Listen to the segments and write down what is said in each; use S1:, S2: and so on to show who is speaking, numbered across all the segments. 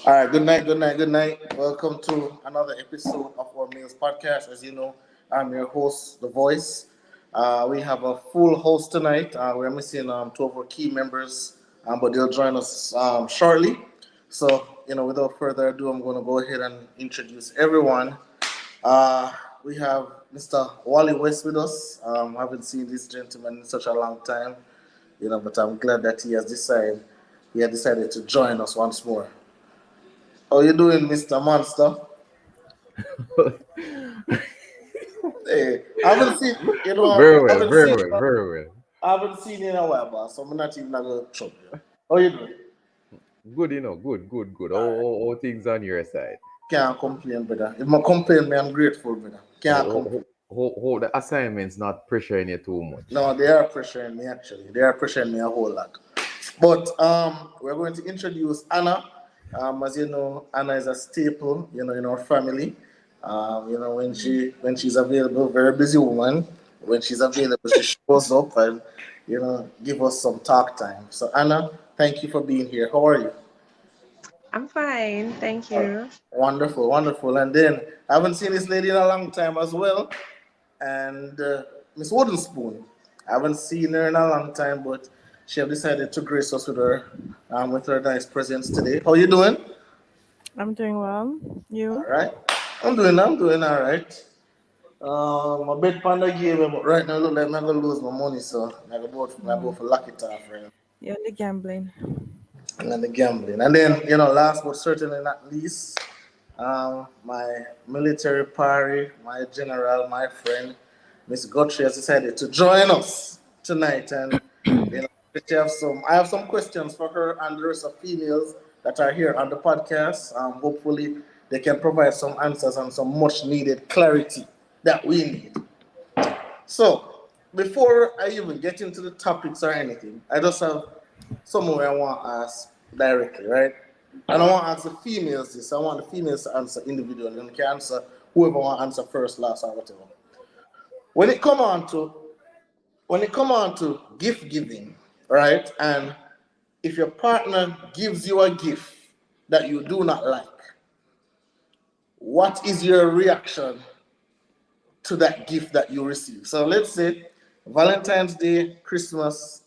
S1: All right, good night, good night, good night. Welcome to another episode of our Meals Podcast. As you know, I'm your host, The Voice. We have a full host tonight. We're missing two of our key members, but they'll join us shortly. So, without further ado, I'm going to go ahead and introduce everyone. Uh, we have Mr. Wally West with us. I haven't seen this gentleman in such a long time, but I'm glad that he had decided to join us once more. How you doing, Mr. Monster? Hey, I haven't seen
S2: Very
S1: I
S2: well,
S1: haven't
S2: very
S1: seen
S2: well, very well.
S1: I haven't seen you in a while, boss. So I'm not even gonna trouble you. How you doing?
S2: Good, good.
S1: All right.
S2: All things on your side.
S1: Can't complain, brother. If I complain, me, I'm grateful, brother. Can't complain.
S2: The assignments not pressuring you too much.
S1: No, they are pressuring me actually. They are pressuring me a whole lot. But we're going to introduce Anna. As you know, Anna is a staple, in our family. When she's available, very busy woman. When she's available, she shows up and give us some talk time. So Anna, thank you for being here. How are you?
S3: I'm fine, thank
S1: Oh,
S3: you.
S1: wonderful, wonderful. And then I haven't seen this lady in a long time as well. And Miss Wooden Spoon. I haven't seen her in a long time, but she have decided to grace us with her nice presence today. How you doing?
S4: I'm doing well.
S1: All
S4: You?
S1: right. I'm doing all right. My bed panda gave me, but right now look like I'm gonna lose my money, so I go for lucky off right now.
S4: You're only gambling.
S1: And then the gambling. And then, last but certainly not least, my military party, my general, my friend, Miss Guthrie has decided to join us tonight. And, I have some questions for her and the rest of females that are here on the podcast. Hopefully, they can provide some answers and some much needed clarity that we need. So, before I even get into the topics or anything, I just have someone I want to ask directly, right? I don't want to ask the females this. I want the females to answer individually, and can answer whoever want to answer first, last, or whatever. When it come on to gift giving, right? And if your partner gives you a gift that you do not like, what is your reaction to that gift that you receive? So let's say Valentine's Day, Christmas,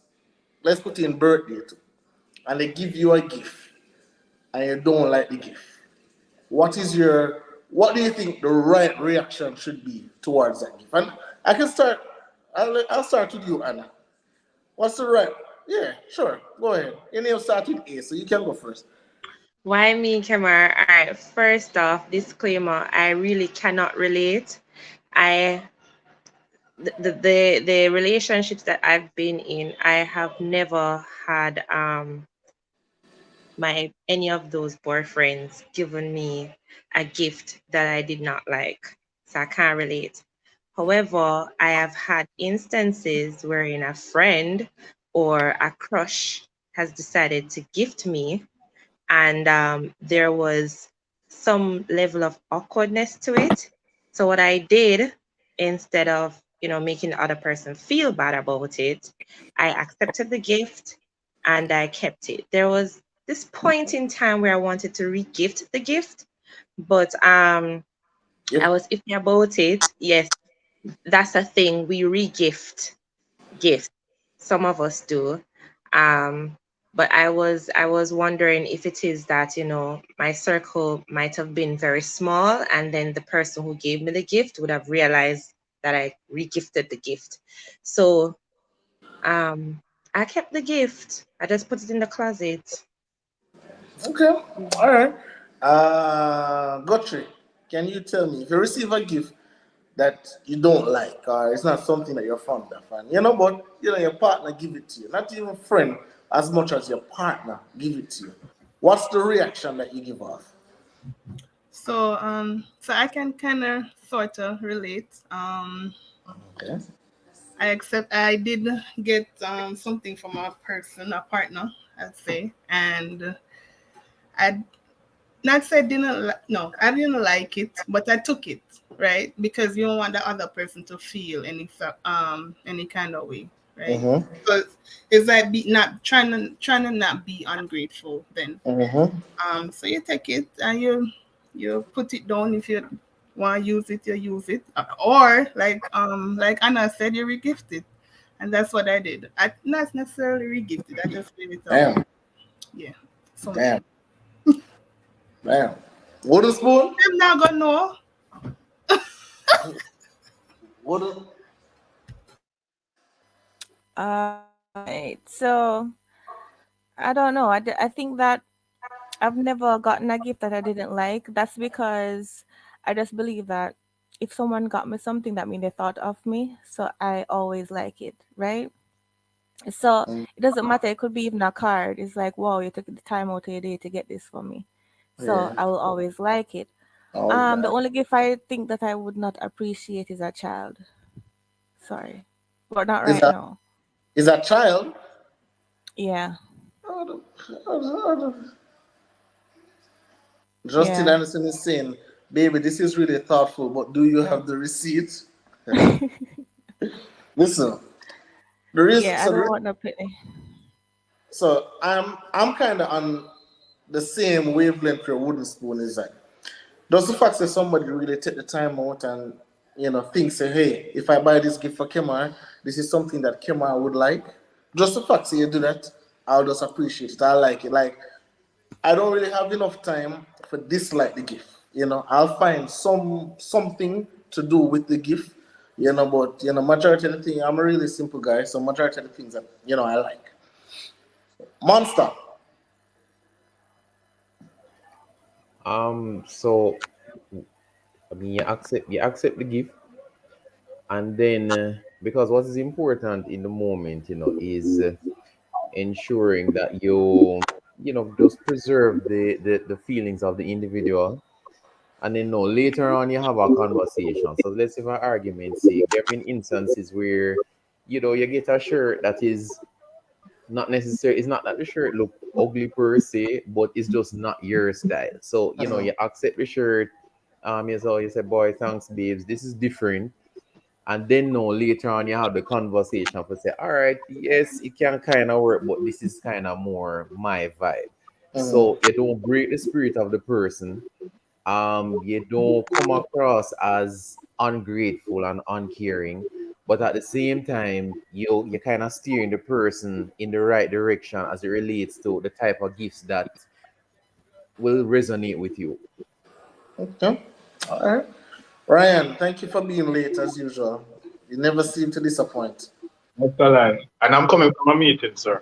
S1: let's put in birthday too, and they give you a gift and you don't like the gift. What do you think the right reaction should be towards that gift? And I can start. I'll start with you, Anna. What's the right? Yeah, sure. Go ahead. Your name starts with A, so you can go first.
S3: Why me, Kamar? All right, first off, disclaimer, I really cannot relate. I the relationships that I've been in, I have never had my any of those boyfriends given me a gift that I did not like. So I can't relate. However, I have had instances wherein a friend or a crush has decided to gift me, and there was some level of awkwardness to it. So what I did, instead of making the other person feel bad about it, I accepted the gift and I kept it. There was this point in time where I wanted to re-gift the gift, but I
S1: Yep.
S3: was iffy about it. Yes, that's a thing. We re-gift gifts. Some of us do. Um, but I was wondering if it is that, my circle might have been very small, and then the person who gave me the gift would have realized that I regifted the gift. So um I kept the gift. I just put it in the closet.
S1: Okay. All right. Guthrie, can you tell me if you receive a gift that you don't like, or it's not something that you're fond of, and but your partner give it to you, not even friend, as much as your partner give it to you. What's the reaction that you give off?
S4: So I can kind of sort of relate.
S1: Okay.
S4: I did get something from a person, a partner, I'd say, and I not say no, I didn't like it, but I took it, right? Because you don't want the other person to feel any kind of way, right?
S1: Mm-hmm.
S4: It's like be not trying to not be ungrateful then. So you take it and you put it down. If you want to use it, you use it, or like Anna said, you regift it, and that's what I did. I not necessarily regifted, I just gave it out.
S1: Damn.
S4: Yeah. So
S1: Damn. Damn. Wooden spoon?
S4: I'm not gonna know.
S1: Wooden.
S5: Right. So I don't know. I think that I've never gotten a gift that I didn't like. That's because I just believe that if someone got me something, that means they thought of me. So I always like it, right? So it doesn't matter. It could be even a card. It's like, wow, you took the time out of your day to get this for me. So
S1: Yeah.
S5: I will always like it.
S1: Oh,
S5: The only gift I think that I would not appreciate is a child. Sorry, but not right now.
S1: Is that child?
S5: Yeah.
S1: Justin
S5: Yeah.
S1: Anderson is saying, baby, this is really thoughtful, but do you have the receipt? Listen, there is
S5: Yeah, I don't want no penny.
S1: so I'm kind of on the same wavelength your wooden spoon is like. Does the fact that somebody really take the time out and think say, hey, if I buy this gift for Kemar, this is something that Kemar would like. Just the fact that you do that, I'll just appreciate it. I like it. Like I don't really have enough time for dislike the gift. I'll find something to do with the gift. But majority of the thing, I'm a really simple guy, so majority of the things that I like. Monster.
S2: So I mean, you accept the gift, and then because what is important in the moment, is ensuring that you just preserve the feelings of the individual, and then no later on you have a conversation. So let's say for argument's sake, there have been instances where you get a shirt that is not necessary. It's not that the shirt look ugly per se, but it's just not your style. So you accept the shirt. You say, boy, thanks, babes. This is different. And then no later on you have the conversation for say, all right, yes, it can kind of work, but this is kind of more my vibe. So you don't break the spirit of the person. You don't come across as ungrateful and uncaring, but at the same time you kind of steering the person in the right direction as it relates to the type of gifts that will resonate with you.
S1: Okay. All right. Ryan, thank you for being late as usual. You never seem to disappoint.
S6: That's a lie. And I'm coming from a meeting, sir.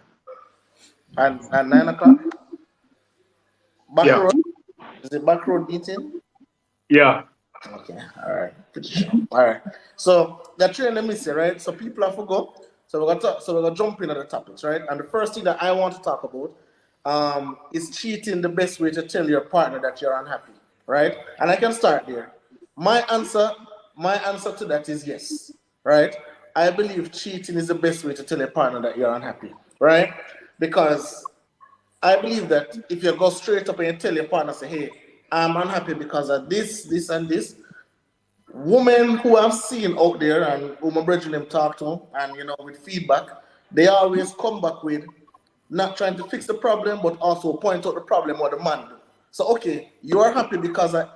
S1: And at 9 o'clock? Back
S6: Yeah.
S1: road? Is it back road meeting?
S6: Yeah.
S1: Okay, all right. Pretty sure. All right. So the train, let me say, right? So people have to go. So we're gonna jump in at the topics, right? And the first thing that I want to talk about is cheating the best way to tell your partner that you're unhappy, right? And I can start there. My answer to that is yes, right? I believe cheating is the best way to tell your partner that you're unhappy, right? Because I believe that if you go straight up and you tell your partner, say, hey, I'm unhappy because of this, this, and this, women who I've seen out there and who my brethren them talk to, and with feedback, they always come back with not trying to fix the problem, but also point out the problem or the man do. So okay, you are unhappy because of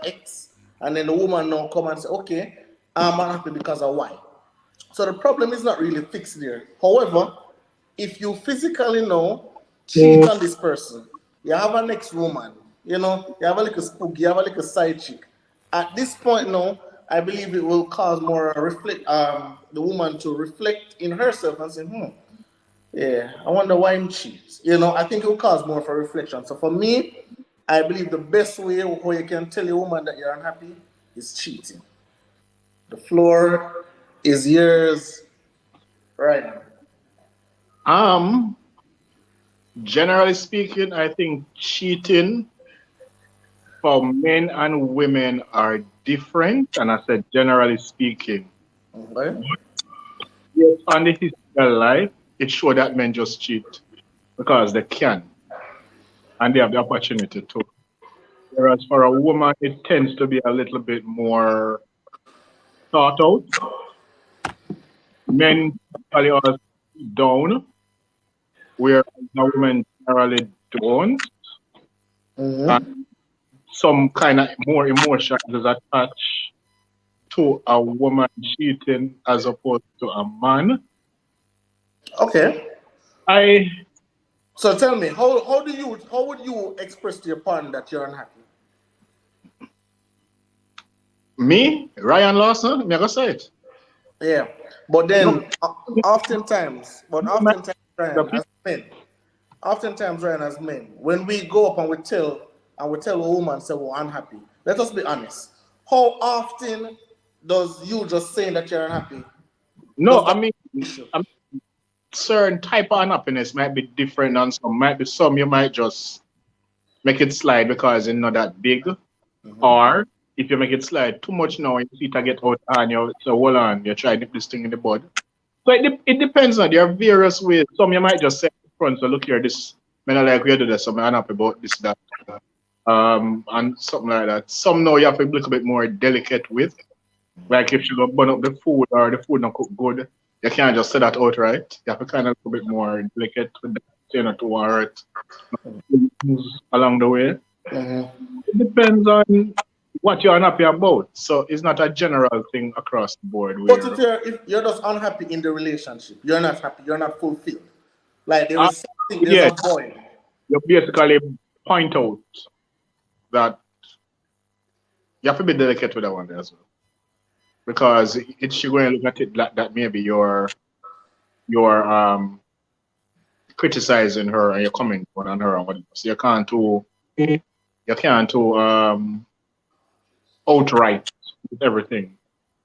S1: X, and then the woman now come and say, okay, I'm unhappy because of Y. So the problem is not really fixed there. However, if you physically cheat on this person, you have an ex-woman, you have a little spook, you have a little side chick. At this point now, I believe it will cause more the woman to reflect in herself and say, yeah, I wonder why I'm cheat. I think it will cause more of a reflection. So for me, I believe the best way how you can tell a woman that you're unhappy is cheating. The floor is yours right now.
S6: Generally speaking, I think cheating for men and women are different. And I said, generally speaking,
S1: Okay.
S6: yes, on the historical life, it shows that men just cheat because they can and they have the opportunity to. Whereas for a woman, it tends to be a little bit more thought out. Men probably always down, where a woman generally don't. And
S1: Mm-hmm.
S6: some kind of more emotion is attached to a woman cheating as opposed to a man.
S1: Okay.
S6: I,
S1: So tell me, how would you express to your partner that you're unhappy?
S6: me, Ryan Lawson, I'm gonna say it.
S1: Yeah. But
S6: No,
S1: then oftentimes,
S6: the
S1: Ryan,
S6: people,
S1: as men, when we go up and we tell a woman say we're unhappy, let us be honest. How often does you just saying that you're unhappy
S6: no,
S1: does
S6: I
S1: that
S6: mean,
S1: issue?
S6: I certain type of unhappiness might be different than some. Might be some you might just make it slide because it's not that big.
S1: Mm-hmm.
S6: Or if you make it slide too much now, you see it get out and you so hold on, you try to nip this thing in the bud. So it depends on there are various ways. Some you might just say up front, so look here, this man I like we do this, so I'm unhappy about this, that. And something like that. Some now you have to be a little bit more delicate with. Like if you go burn up the food or the food not cook good, you can't just say that outright. You have to kind of a bit more delicate with that, you know, to warrant things along the way.
S1: Mm-hmm.
S6: It depends on what you're unhappy about. So it's not a general thing across the board
S1: But
S6: where
S1: if you're just unhappy in the relationship, you're not happy, you're not fulfilled. Like there
S6: uh,
S1: is something, there's
S6: yeah,
S1: a void.
S6: you basically point out that you have to be delicate with that one as well. Because it's you're going to look at it like that maybe you're criticizing her and you're commenting on her and whatever. So you can't do outright with everything.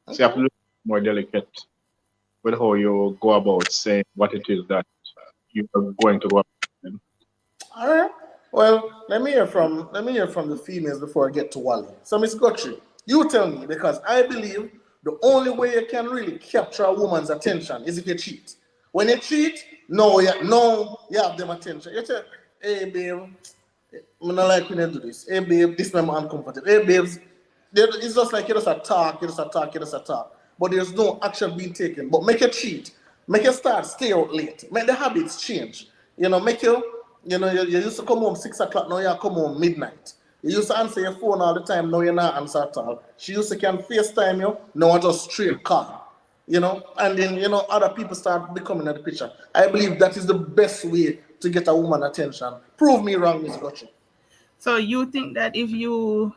S6: So you have to
S1: Okay.
S6: look more delicate with how you go about saying what it is that you are going to go about.
S1: All right. Well, let me hear from the females before I get to Wally. So, Miss Guthrie, you tell me because I believe the only way you can really capture a woman's attention is if you cheat. When you cheat, no, you have them attention. You tell, hey babe, I'm not like when you do this. Hey babe, this man uncomfortable. Hey babes, it's just like you just a talk, you just a talk, you just a talk. But there's no action being taken. But make it cheat. Make it start stay out late. Make the habits change. Make you used to come home 6 o'clock, now you come home midnight. You used to answer your phone all the time, now you're not answer at all. She used to can FaceTime you, now I just straight call. And then other people start becoming in the picture. I believe that is the best way to get a woman attention. Prove me wrong, Miss Gotcha.
S4: So you think that if you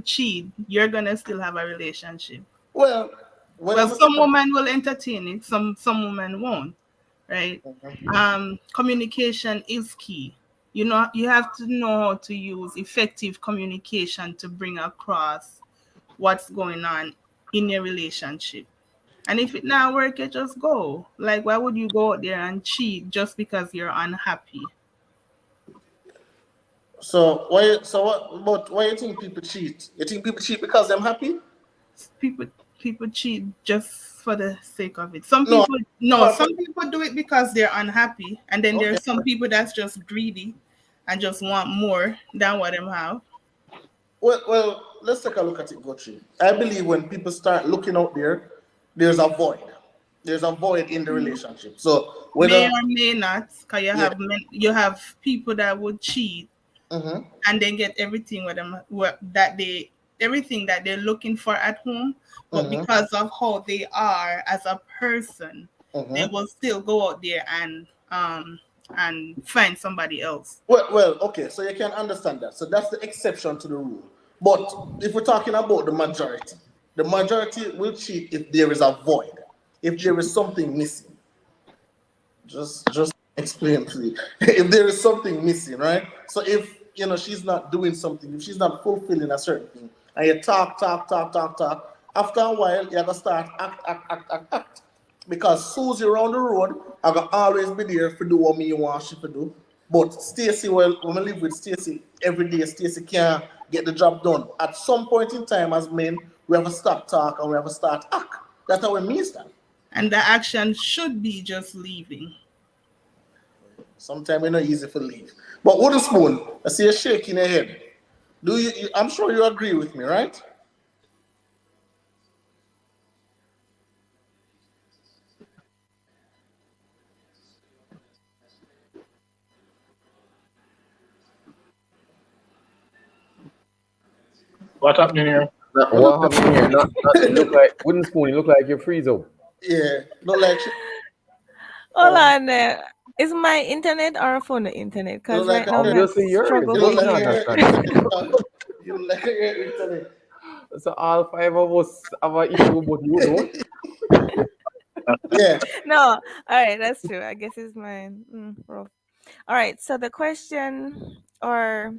S4: cheat, you're gonna still have a relationship?
S1: Well, when
S4: Well,
S1: I'm saying
S4: some women will entertain it, some women won't, right? Communication is key. You have to know how to use effective communication to bring across what's going on in your relationship. And if it not work, you just go. Like, why would you go out there and cheat just because you're unhappy?
S1: why you think people cheat? You think people cheat because they're happy?
S4: people people cheat just for the sake of it. Some
S1: No,
S4: people no,
S1: for,
S4: some people do it because they're unhappy, and then
S1: okay.
S4: there's some people that's just greedy and just want more than what them have.
S1: Well, let's take a look at it, Gotchi. I believe when people start looking out there, there's a void. There's a void in the relationship. So
S4: May
S1: whether
S4: or may not, because
S1: yeah,
S4: you have people that would cheat
S1: mm-hmm,
S4: and then get everything with them that they everything that they're looking for at home, but
S1: mm-hmm,
S4: because of how they are as a person, they
S1: mm-hmm.
S4: will still go out there and find somebody else.
S1: Okay, so you can understand that. So that's the exception to the rule. But if we're talking about the majority will cheat if there is a void, if there is something missing. Just explain please. If there is something missing, right? So if she's not doing something, if she's not fulfilling a certain thing, and you talk, after a while you're gonna start act. Because Susie around the road, I gonna always be there for do what me want she to do. But Stacy, well, when I live with Stacy every day, Stacy can't get the job done. At some point in time, as men, we have to stop talk and we have to start act. That's how we mean that.
S4: And the action should be just leaving.
S1: Sometimes it's not easy for leave. But with a spoon, I see you shaking your head. I'm sure you agree with me, right?
S6: What happening here?
S2: What happening here? Not it look like wooden spoon. It look like you freeze up.
S1: Yeah, not like she,
S5: Hold on there. Is my internet or a phone the internet?
S1: you look
S5: Because
S1: like
S5: right
S1: a
S5: now
S1: hair,
S5: I
S2: Obviously yours.
S5: struggle
S1: you
S2: What
S1: look
S5: with
S2: we
S1: like a
S2: not
S5: you.
S1: hair
S2: understand?
S1: internet. You look like a hair internet.
S2: So all five of us have an issue, but you don't.
S1: Yeah.
S5: No, all right, that's true. I guess it's mine. Rough. All right, so the question, or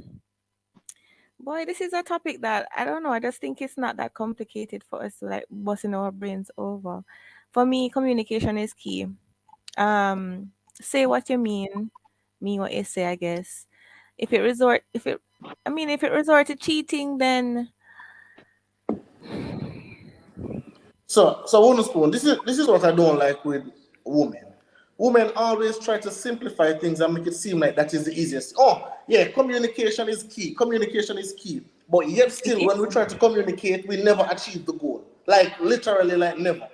S5: boy, this is a topic that I don't know. I just think it's not that complicated for us to like busting our brains over. For me, communication is key. Say what you mean what you say, I guess. If it resort to cheating, then
S1: So Wooden Spoon, this is what I don't like with women. Women always try to simplify things and make it seem like that is the easiest. Oh, yeah, communication is key. Communication is key. But yet
S5: it
S1: still, when we
S5: is.
S1: try to communicate, we never achieve the goal. Like literally, like never.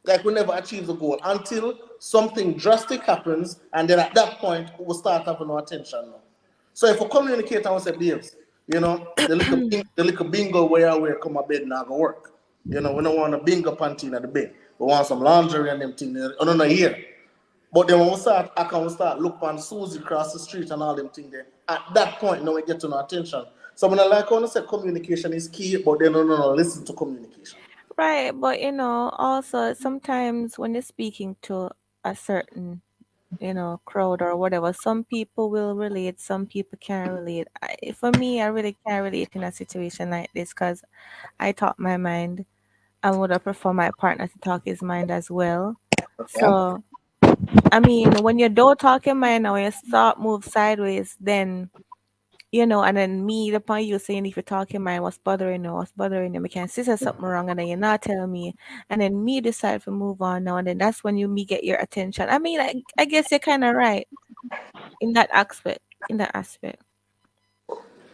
S1: Like we never achieve the goal until something drastic happens, and then at that point we will start having no attention now. So if we communicate and we say, babes, the little bingo where I wear come my bed now go work. We don't want a bingo panty in the bed. We want some lingerie and them things. I don't know here. But then when we start, I can start look on Susie across the street and all them things there. At that point, now we get to no attention. So when I like when I say communication is key, but then no, listen to communication.
S5: Right, but also sometimes when you're speaking to a certain, crowd or whatever, some people will relate, some people can't relate. For me, I really can't relate in a situation like this because I talk my mind. I would have prefer my partner to talk his mind as well.
S1: Okay?
S5: So, I mean, when you don't talk your mind or when you start move sideways, then and then me upon you saying if you're talking mind, what's bothering you, I can see there's something wrong, and then you're not telling me, and then me decide to move on now, and then that's when me get your attention. I mean, I guess you're kind of right in that aspect. In that aspect.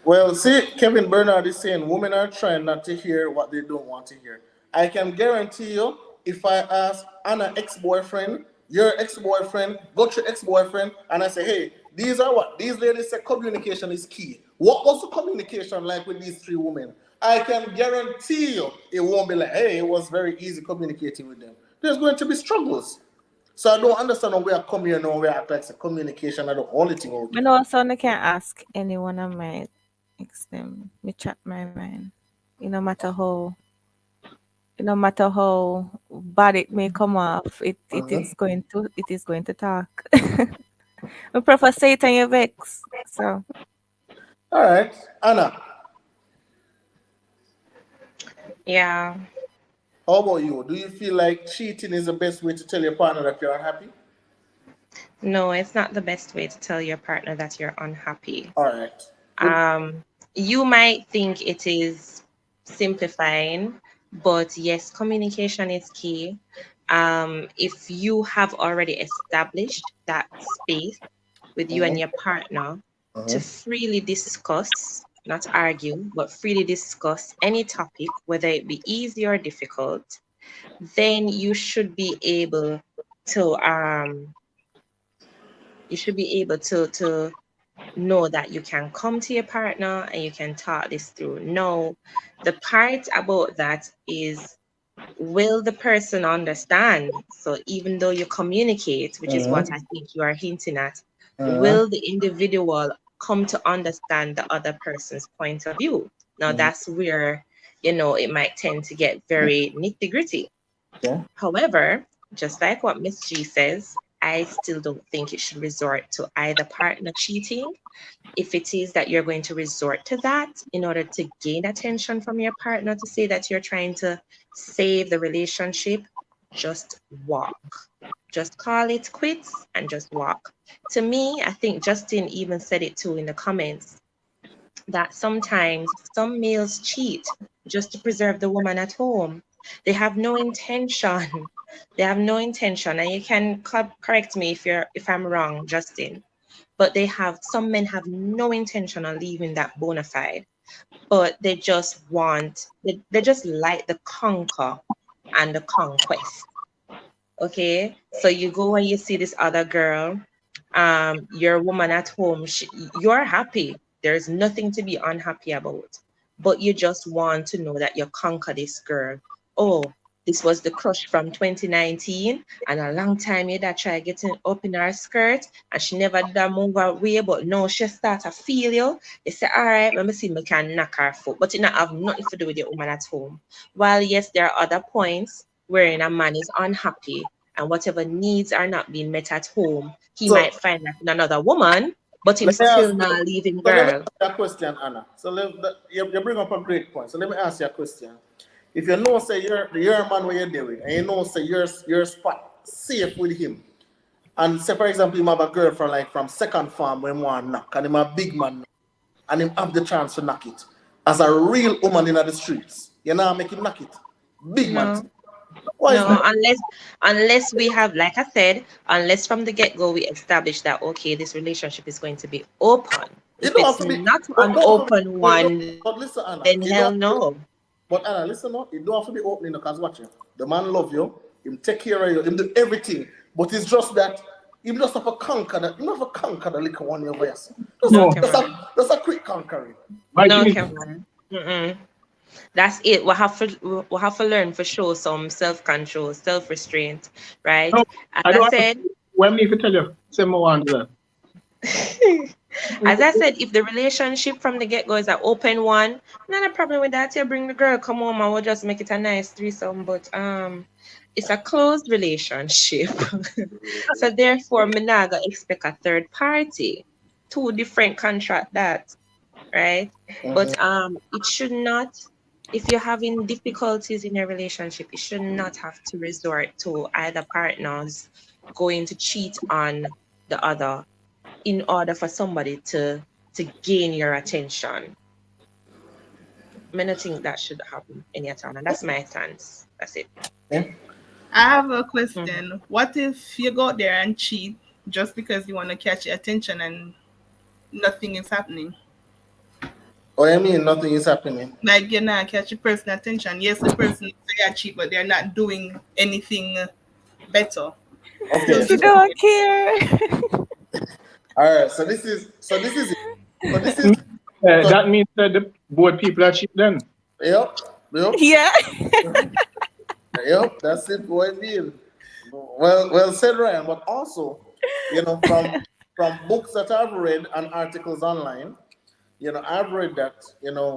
S1: Well, see, Kevin Bernard is saying women are trying not to hear what they don't want to hear. I can guarantee you, if I ask Anna ex-boyfriend, your ex-boyfriend, go to ex-boyfriend, and I say, hey, these are what these ladies say communication is key. What was the communication like with these three women? I can guarantee you it won't be like, hey, it was very easy communicating with them. There's going to be struggles. So I don't understand when we are coming here now, we act like communication are the only thing out
S5: I
S1: there.
S5: know, so I can ask anyone of my ex them. Me chat my mind. No matter how no matter how bad it may come off,
S1: Mhm.
S5: it is going to talk. I prefer say it and you vex. So
S1: All right, Anna.
S3: Yeah.
S1: How about you? Do you feel like cheating is the best way to tell your partner that you're unhappy?
S3: No, it's not the best way to tell your partner that you're unhappy.
S1: All right. Good.
S3: Um, you might think it is simplifying, but yes, communication is key. If you have already established that space with you and
S1: Mhm,
S3: your partner to
S1: mhm,
S3: freely discuss, not argue, but freely discuss any topic, whether it be easy or difficult, then to you should be able to know that you can come to your partner and you can talk this through. No, the part about that is, will the person understand? So even though you communicate, which is what I
S1: mhm,
S3: think you are hinting at,
S1: mhm,
S3: will the individual come to understand the other person's point of view? Now
S1: mhm.
S3: that's where, it might tend to get very nitty gritty.
S1: Okay.
S3: However, just like what Miss G says, I still don't think it should resort to either partner cheating. If it is that you're going to resort to that in order to gain attention from your partner, to say that you're trying to save the relationship, just walk. Just call it quits and just walk. To me, I think Justin even said it too in the comments, that sometimes some males cheat just to preserve the woman at home. They have no intention. They have no intention, and you can correct me if I'm wrong, Justin. But some men have no intention of leaving that bona fide, but they just like the conquer and the conquest. Okay, so you go and you see this other girl, your woman at home, you're happy. There's nothing to be unhappy about. but you just want to know that you conquer this girl. Oh, this was the crush from 2019, and a long time you that try getting up in her skirt, and she never did move away, but now she start to feel you. You say, all right, let me see, me can knock her foot, but it not have nothing to do with the woman at home. While yes, there are other points wherein a man is unhappy and whatever needs are not being met at home, he
S1: So
S3: might find that in another woman, but him
S1: let me ask
S3: still not leaving
S1: so let me
S3: girl.
S1: ask you a question, Anna. So you bring up a great point. So let me ask you a question. If you know say you're a man what you're doing and you know say your spot safe with him. And say for example you have a girl from like from second farm when you want to knock and him a big man and him have the chance to knock it. As a real woman in the streets, you know make him knock it. Big man.
S3: No.
S1: Why is
S3: No,
S1: that?
S3: unless we have, like I said, unless from the get-go we establish that okay, this relationship is going to be open.
S1: It
S3: If
S1: don't have
S3: it's
S1: to be
S3: not
S1: but
S3: an
S1: don't have to be
S3: open one, then
S1: but listen
S3: hell
S1: Anna, it
S3: no.
S1: don't have to be, but Anna, listen up, it don't have to be opening because watch you. The man love you, him take care of you, him do everything. But it's just that him just have a conquer that him have a conquer the little one over here.
S3: No,
S6: No,
S3: Kevin.
S1: Just a quick conquering.
S6: my
S3: No,
S6: thing is,
S3: Kevin. Mm-mm. That's it. We have to learn for sure some self-control, self-restraint, right?
S6: no,
S3: As
S6: I
S3: I
S6: don't have
S3: said,
S6: to, when me if I tell you, say more on that.
S3: as I said, if the relationship from the get go is an open one, not a problem with that. You bring the girl, come home, and we'll just make it a nice threesome. But it's a closed relationship, so therefore, me not gonna expect a third party. Two different contract that, right? But
S1: Mm-hmm.
S3: it should not. If you're having difficulties in your relationship, it should not have to resort to either partners going to cheat on the other in order for somebody to gain your attention. I don't think that should happen any time, and that's my stance. That's it.
S1: Yeah.
S4: I have a
S3: Mhm.
S4: question. What if you go out there and cheat just because you want to catch your attention and nothing is happening?
S1: Oh, I mean nothing is happening.
S4: Like you're not catching person attention. Yes, the person they are cheap, but they're not doing anything better. Still
S1: Okay,
S5: She
S4: giving
S1: so
S5: don't
S4: you.
S5: care.
S1: all right, so this is it. So this is so
S6: That means that the both people are cheap then.
S1: yep, yep.
S5: Yeah.
S1: Yep, that's it, boy. Deal. Well said, Ryan. But also, from books that I've read and articles online, I've read that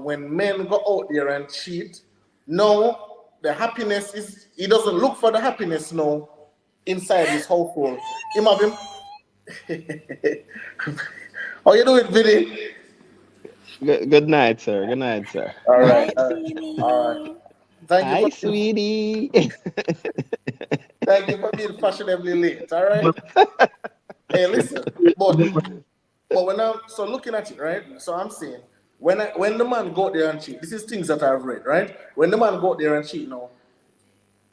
S1: when men go out there and cheat, no, the happiness is he doesn't look for the happiness no inside his household. Him have him. How you doing, Vinny?
S7: Good night, sir. Good night, sir.
S1: All right,
S5: Night,
S1: all right, all right.
S5: Beanie.
S1: Thank you
S7: Hi,
S1: for being,
S7: sweetie.
S1: thank you for being fashionably late. All right. Hey, listen, but when I'm so looking at it, right? So I'm saying when the man go out there and cheat, this is things that I've read, right? When the man go out there and cheat now,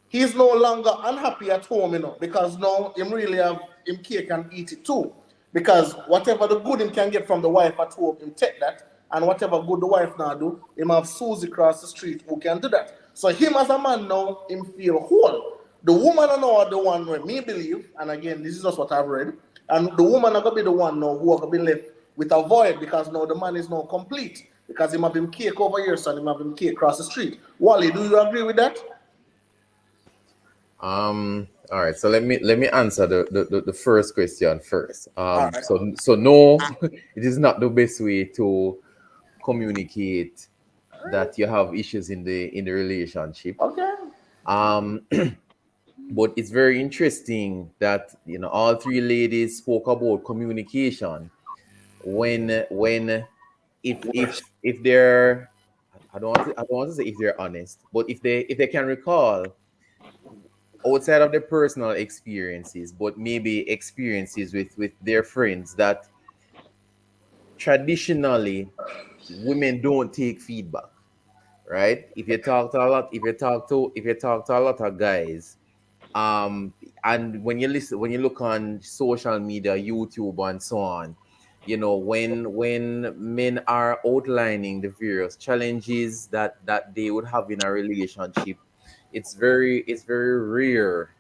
S1: he's no longer unhappy at home, because now him really have him cake and eat it too. Because whatever the good him can get from the wife at home, him take that, and whatever good the wife now do, him have Susie across the street who can do that. So him as a man now, him feel whole. The woman I know are the one where me believe, and again, this is just what I've read, and the woman are gonna be the one now who are gonna be left with a void because now the man is now complete. Because him have him cake over here, so him have him cake across the street. Wally, do you agree with that?
S2: All right. So let me answer the first question first.
S1: All right.
S2: So no, it is not the best way to communicate that you have issues in the relationship.
S1: Okay.
S2: Um, but it's very interesting that all three ladies spoke about communication when if they're I don't want to say if they're honest, but if they can recall outside of their personal experiences, but maybe experiences with their friends that traditionally women don't take feedback, right? If you talk to a lot of guys, and when you look on social media, YouTube and so on, when men are outlining the various challenges that they would have in a relationship, it's very rare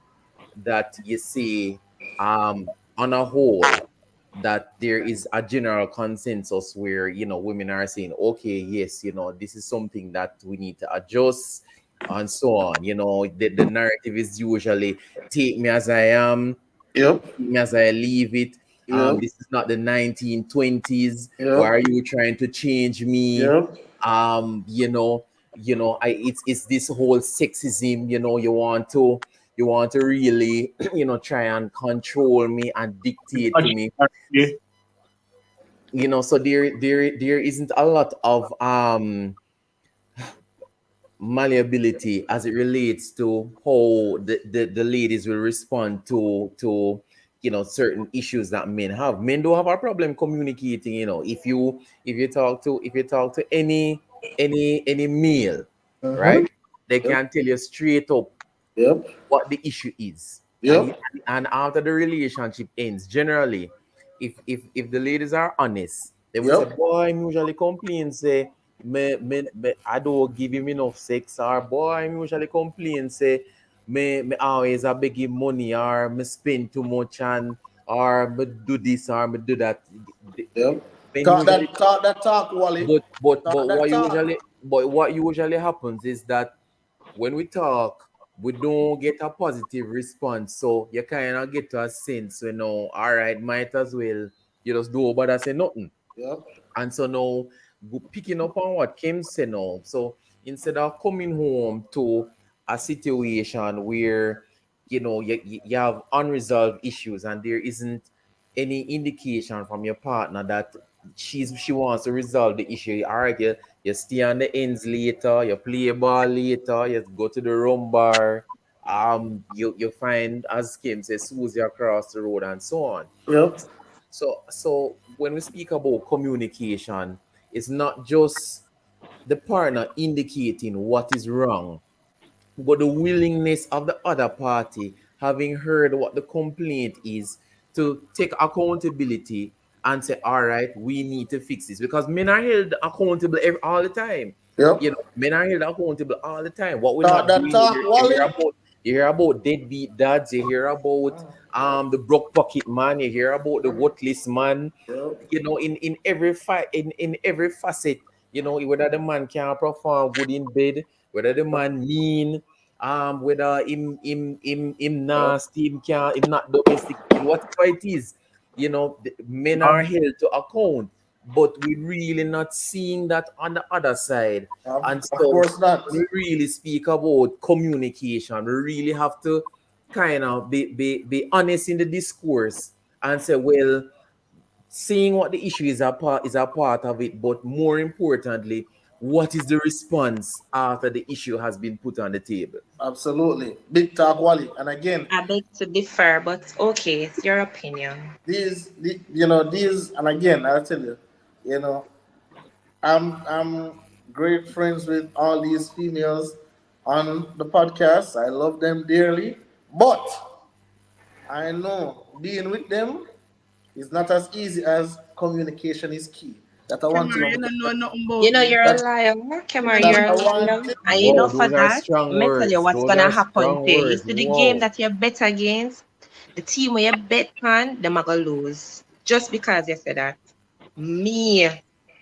S2: that you see on a whole that there is a general consensus where women are saying, okay, yes, this is something that we need to adjust and so on. The narrative is usually take me as I am,
S1: Yep.
S2: take me as I leave it.
S1: Yep.
S2: This is not the 1920s. Why
S1: Yep.
S2: are you trying to change me?
S1: Yep.
S2: um you know it's this whole sexism. You want to really try and control me and dictate to me.
S6: Patriarchy.
S2: So there isn't a lot of malleability as it relates to how the ladies will respond to certain issues that men have. Men don't have a problem communicating. If you talk to any male,
S1: Mm-hmm.
S2: right, they
S1: Yep.
S2: can tell you straight up
S1: Yep.
S2: what the issue is. And
S1: Yep.
S2: and after the relationship ends, generally, if the ladies are honest, they will say,
S1: Yep.
S2: boy, I'm usually complain, say, me I don't give him enough sex, or boy, I'm usually complain, say, me always I beg him money, or me spend too much, and or me do this or me do that.
S1: Yep.
S2: Men
S1: Talk
S2: usually,
S1: that talk that talk, Wally.
S2: but but
S1: Talk
S2: but
S1: that
S2: what
S1: talk.
S2: usually but what usually happens is that when we talk, we don't get a positive response. So you kind of get to a sense, all right, might as well you just do but I say nothing.
S1: Yep.
S2: And so now, picking up on what Kim said now, so instead of coming home to a situation where you have unresolved issues and there isn't any indication from your partner that she wants to resolve the issue. All right, you stay on the ends later, you play ball later, you go to the rum bar, you find, as Kim says, Susie across the road and so on.
S1: Yep.
S2: So when we speak about communication, it's not just the partner indicating what is wrong, but the willingness of the other party, having heard what the complaint is, to take accountability and say, all right, we need to fix this. Because men are held accountable all the time.
S1: Yep.
S2: Men are held accountable all the time. What we're
S1: Talk
S2: not
S1: that
S2: doing,
S1: talk, Wally.
S2: you hear about deadbeat dads, you hear about the broke pocket man, you hear about the worthless man.
S1: Yep.
S2: In every fight, in every facet, whether the man can perform good in bed, whether the man mean, whether him
S1: Yep.
S2: nasty, him not domestic, whatever it is, the men are held to account, but we really not seeing that on the other side. And
S1: Of
S2: so
S1: course not.
S2: we really speak about communication. We really have to kind of be honest in the discourse and say, well, seeing what the issue is a part of it, but more importantly, what is the response after the issue has been put on the table?
S1: Absolutely. Big talk, Wally. And again,
S3: I beg to differ, but okay, it's your opinion.
S1: these, and again, I'll tell you, you know, I'm great friends with all these females on the podcast. I love them dearly, but I know being with them is not as easy as communication is key. That I want
S4: Kemar,
S1: to
S4: you don't know nothing
S3: You
S4: about
S3: know
S4: me.
S3: you're a
S1: that
S3: liar,
S4: You
S3: Kemar,
S4: don't know
S1: that
S3: you're
S1: I
S3: a
S4: nothing
S1: want
S3: liar.
S1: to
S4: about
S3: And
S4: me.
S3: you
S2: Wow,
S3: know for
S2: those are
S3: that,
S2: strong
S3: me tell you
S2: words.
S3: what's
S2: Those
S3: gonna
S2: are
S3: happen
S2: strong
S3: to you. You
S2: words.
S3: see the game
S2: Wow.
S3: that you bet against, the team where you bet on, them are gonna lose. Just because you said that. Me.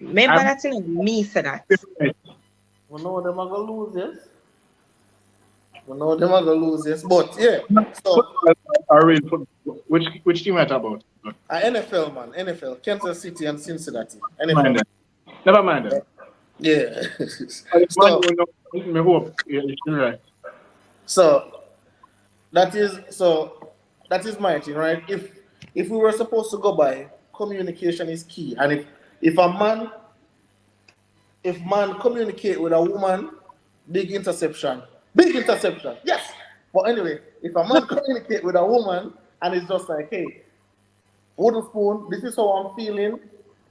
S3: Remember
S6: I'm
S3: that thing? Me said that.
S6: different.
S1: we know them are gonna lose, yes. We know them are gonna lose, yes. But yeah, so
S6: Football are real football. Which team are you about?
S1: NFL man, NFL, Kansas City and Cincinnati,
S6: Never mind
S1: NFL.
S6: them. Never mind them.
S1: Yeah.
S6: Man,
S1: so
S6: you know, me hope you should right.
S1: so that is my thing, right? If we were supposed to go by communication is key, and if a man if man communicate with a woman, big interception, yes. But anyway, if a man communicate with a woman and it's just like, hey, wooden spoon, this is how I'm feeling,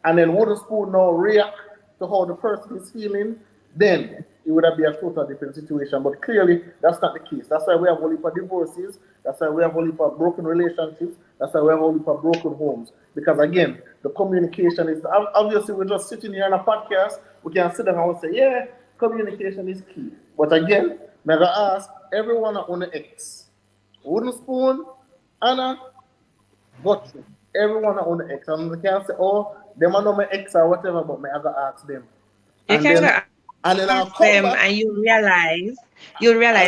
S1: and then wooden spoon now react to how the person is feeling, then it would have been a total different situation. But clearly, that's not the case. That's why we have only for divorces. That's why we have only for broken relationships. That's why we have only for broken homes. Because again, the communication is obviously we're just sitting here on a podcast. We can sit down and say, yeah, communication is key. But again, never ask everyone on the X. Wooden spoon, Anna, got you. everyone on the ex, and they can say, oh, them are not my ex or whatever, but me I gotta ask them.
S3: You
S1: And
S3: can go
S1: then
S3: ask
S1: and then
S3: them
S1: I'll
S3: and
S1: come back
S3: you'll realize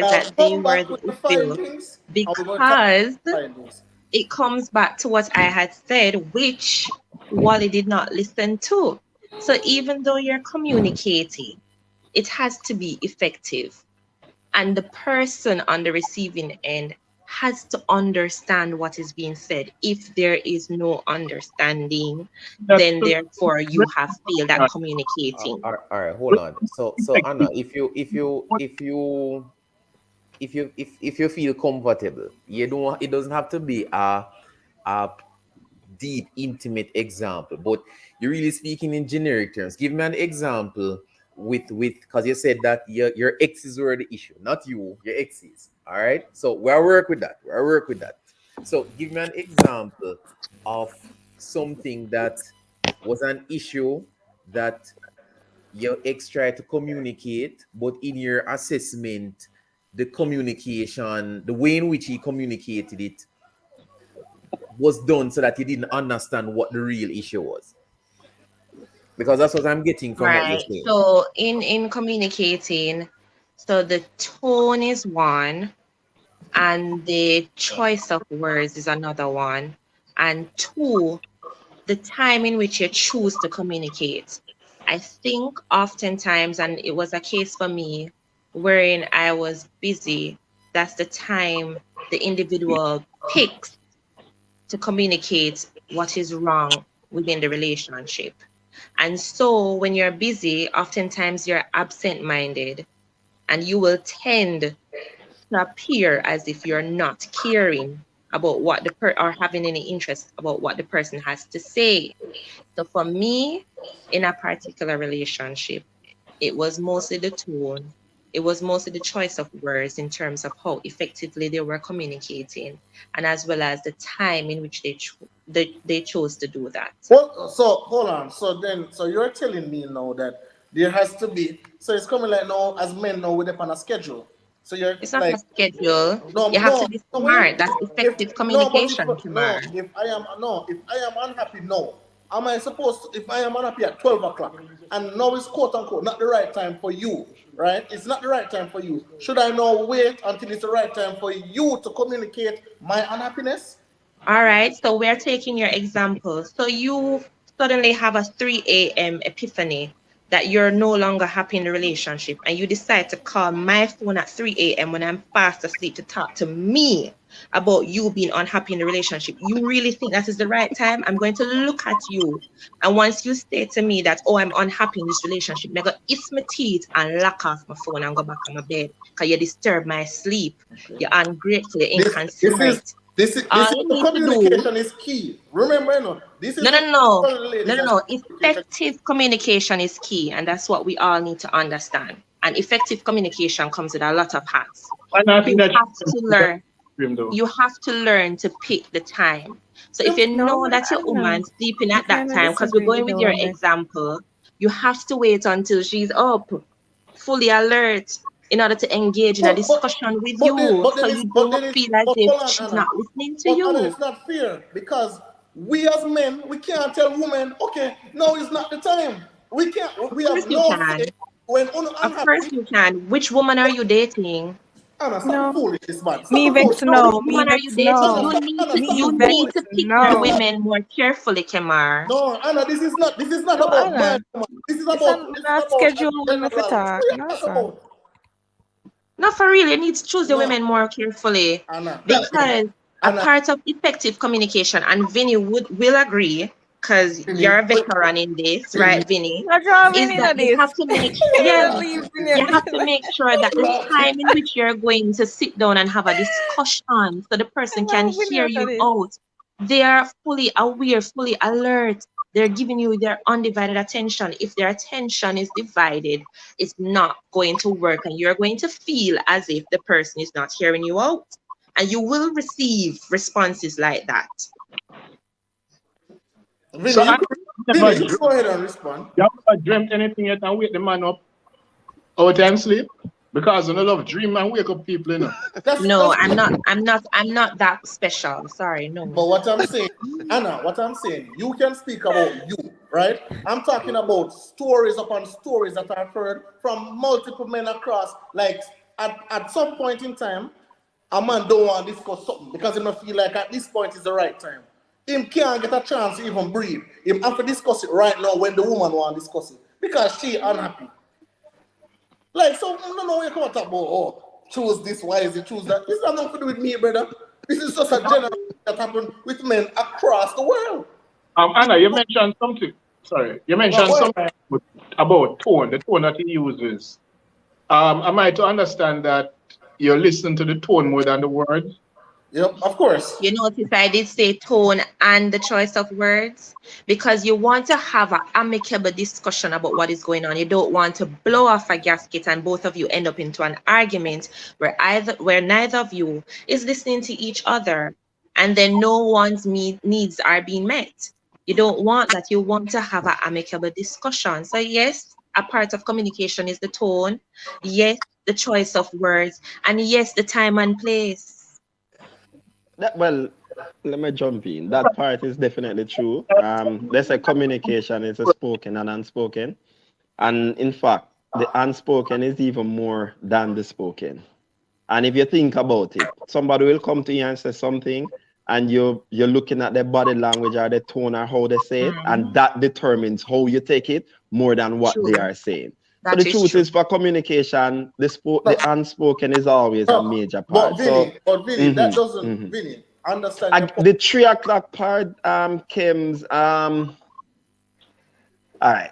S1: and
S3: that
S1: I'll
S3: they
S1: come
S3: were
S1: back
S3: the
S1: with the
S3: issue
S1: findings and we're going to talk
S3: because
S1: about the findings.
S3: it comes back to what I had said, which Wally did not listen to. So even though you're communicating, it has to be effective. And the person on the receiving end has to understand what is being said. If there is no understanding,
S6: That's
S3: then
S6: so
S3: therefore you have failed at communicating.
S2: All right, hold on. So Anna, if you feel comfortable, you don't. It doesn't have to be a deep, intimate example, but you're really speaking in generic terms. Give me an example with because you said that your exes were the issue, not you, your exes. All right. So we'll work with that. We'll work with that. So give me an example of something that was an issue that your ex tried to communicate, but in your assessment, the communication, the way in which he communicated it was done so that you didn't understand what the real issue was. Because that's what I'm getting from what you're
S3: Right.
S2: saying.
S3: So in communicating, so the tone is one, and the choice of words is another one, and two, the time in which you choose to communicate. I think oftentimes, and it was a case for me, wherein I was busy, that's the time the individual picks to communicate what is wrong within the relationship. And so when you're busy, oftentimes you're absent minded and you will tend to appear as if you're not caring about what or having any interest about what the person has to say. So for me, in a particular relationship, it was mostly the tone. It was mostly the choice of words in terms of how effectively they were communicating, and as well as the time in which they chose to do that.
S1: Well, so hold on. So then, so you're telling me now that there has to be. So it's coming like now, as men now, we're on a schedule. So you're
S3: It's not a
S1: like,
S3: schedule.
S1: no,
S3: You have to
S1: no,
S3: be
S1: no.
S3: smart. That's
S1: If
S3: effective
S1: no, but if
S3: communication,
S1: no,
S3: Kimar.
S1: if I am no, if I am unhappy, no. Am I supposed to, if I am unhappy at 12 o'clock and now it's quote unquote not the right time for you, right? It's not the right time for you. Should I now wait until it's the right time for you to communicate my unhappiness?
S3: All right, so we're taking your example. So you suddenly have a 3 a.m. epiphany that you're no longer happy in the relationship, and you decide to call my phone at 3 a.m. when I'm fast asleep to talk to me about you being unhappy in the relationship. You really think that is the right time? I'm going to look at you. And once you say to me that, oh, I'm unhappy in this relationship, I'm going to eat my teeth and lock off my phone and go back on my bed because you disturb my sleep.
S1: Okay.
S3: You're ungrateful, you're
S1: This is
S3: inconsiderate.
S1: this
S3: All
S1: is
S3: you
S1: the
S3: need to do,
S1: communication is key. Remember, this is
S3: no, no,
S1: the
S3: no,
S1: for the
S3: no,
S1: ladies
S3: no,
S1: and
S3: no.
S1: communication.
S3: Effective communication is key, and that's what we all need to understand. And effective communication comes with a lot of hats.
S6: and I think
S3: You
S6: that
S3: have to learn.
S6: him though.
S3: You have to learn to pick the time. So if
S1: Sim-
S3: you
S5: No,
S3: know that your
S5: Anna,
S3: woman sleeping
S5: I
S3: at that
S5: kind of
S3: time, because we're
S5: disagree
S3: going with your
S5: though. Like,
S3: example, you have to wait until she's up, fully alert, in order to engage in a
S1: But
S3: discussion with you, so you don't feel as
S1: but
S3: if
S1: hold on,
S3: she's not
S1: Anna.
S3: listening to
S1: But Anna,
S3: you.
S1: it's not fair because we as men we can't tell women, okay, no, it's not the time. We can't.
S3: Of
S1: We
S3: course
S1: have
S3: you
S1: no say
S3: can.
S1: when uno
S3: Of course
S1: unhappy.
S3: you can. Which woman are you dating?
S1: Anna, stop the
S5: no,
S1: foolishness, man. Stop
S5: me
S1: the
S5: vex
S1: foolishness.
S3: No, which
S5: no, me
S3: woman are you
S5: vex
S3: dating?
S1: Anna,
S5: no,
S1: stop
S5: me
S3: You
S1: the
S5: vex
S3: need to
S1: foolishness.
S3: pick your
S5: no,
S3: women more carefully, Kemar.
S1: No, Anna, this is not
S5: no,
S1: about my
S5: Anna.
S1: woman.
S5: It's
S1: This is
S5: not
S1: about a
S5: schedule when me for
S1: general.
S5: talk.
S1: What you
S5: No,
S1: talk
S5: sir.
S1: about?
S3: Not for real. You need to choose your
S1: No,
S3: women more carefully
S1: Anna.
S3: because a
S1: Anna,
S3: part of effective communication, and Vinny will agree, because you're
S1: Vinny,
S3: a veteran in this,
S1: Vinny.
S3: right, Vinny?
S5: Not driving
S3: Is
S5: in
S3: that
S5: at
S3: you
S5: this.
S3: have to make
S5: You're
S3: yes,
S5: not leaving
S3: you have to
S5: it.
S3: make sure that the time in which you're going to sit down and have a discussion so the person
S5: I'm
S3: can
S5: laughing
S3: hear
S5: at
S3: you
S5: this.
S3: out. They are fully aware, fully alert. They're giving you their undivided attention. If their attention is divided, it's not going to work, and you're going to feel as if the person is not hearing you out. And you will receive responses like that.
S6: So
S1: Vinny, you could,
S6: never
S1: Vinny, you could go ahead and respond.
S6: you have never dreamt anything yet and wake the man up out and sleep. Because I love dream and wake up people, you know.
S3: No,
S1: That's
S3: I'm not that special. Sorry, no.
S1: But what I'm saying, Anna, what I'm saying, you can speak about you, right? I'm talking about stories upon stories that I've heard from multiple men across. Like at some point in time, a man don't want to discuss something because he don't feel like at this point is the right time. Him can't get a chance to even breathe. Him have to discuss it right now when the woman want to discuss it because she unhappy. Like, so, no, no, you can't talk about, oh, choose this, why is it choose that? This has nothing to do with me, brother. This is just a general thing that happened with men across the world.
S6: Anna, you mentioned something. Sorry, you mentioned
S1: Well,
S6: something about tone, the tone that he uses. Am I to understand that you listen to the tone more than the words?
S1: yep, of course.
S3: You notice I did say tone and the choice of words because you want to have an amicable discussion about what is going on. You don't want to blow off a gasket and both of you end up into an argument where neither of you is listening to each other and then no one's needs are being met. You don't want that. You want to have an amicable discussion. So yes, a part of communication is the tone. Yes, the choice of words, and yes, the time and place.
S7: Well, let me jump in. That part is definitely true. There's a communication, it's a spoken and unspoken. And in fact, the unspoken is even more than the spoken. And if you think about it, somebody will come to you and say something, and you're looking at their body language or their tone or how they say it, and that determines how you take it more than what
S3: True.
S7: they are saying. So
S3: That
S7: the
S3: is
S7: truth
S3: true.
S7: is, for communication, the unspoken is always a major
S1: But
S7: part. So,
S1: Vinny, that doesn't, Vinny, understand your point.
S7: the 3 o'clock part, Kim's, all right.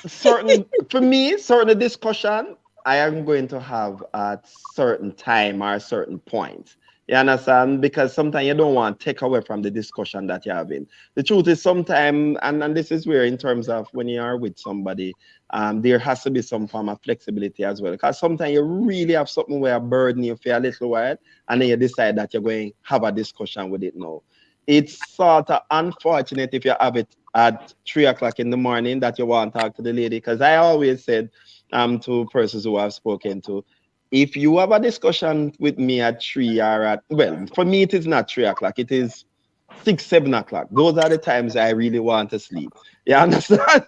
S7: For me, certain discussion I am going to have at certain time or certain point. You understand? Because sometimes you don't want to take away from the discussion that you're having. The truth is sometimes, and this is where in terms of when you are with somebody, there has to be some form of flexibility as well. Because sometimes you really have something where a burden you for a little while, and then you decide that you're going to have a discussion with it now. It's sort of unfortunate if you have it at 3 o'clock in the morning that you want to talk to the lady. Because I always said to persons who I've spoken to, if you have a discussion with me at 3 or at, well, for me, it is not 3 o'clock, it is 6, 7 o'clock. Those are the times I really want to sleep. You understand?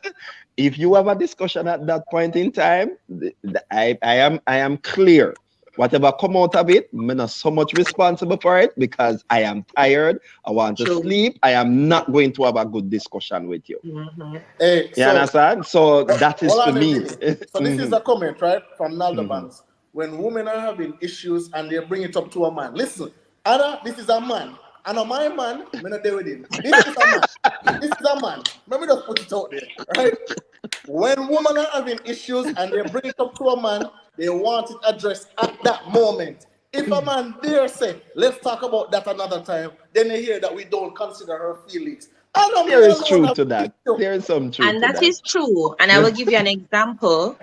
S7: If you have a discussion at that point in time, I am clear. Whatever come out of it, I'm not so much responsible for it because I am tired. I want to sleep. I am not going to have a good discussion with you.
S1: Hey,
S7: You understand? So that is
S1: hold
S7: for
S1: on a
S7: me.
S1: minute. So this is a comment, right, from Naldo Banks. When women are having issues and they bring it up to a man, listen, Anna, this is a man. And on my man, I'm not there with him. This is a man. This is a man. Let me just put it out there, right? When women are having issues and they bring it up to a man, they want it addressed at that moment. If a man dare say, let's talk about that another time, then they hear that we don't consider her feelings.
S7: There is truth to that. There is some truth
S3: And
S7: to
S3: that
S7: that.
S3: is true. And I will give you an example.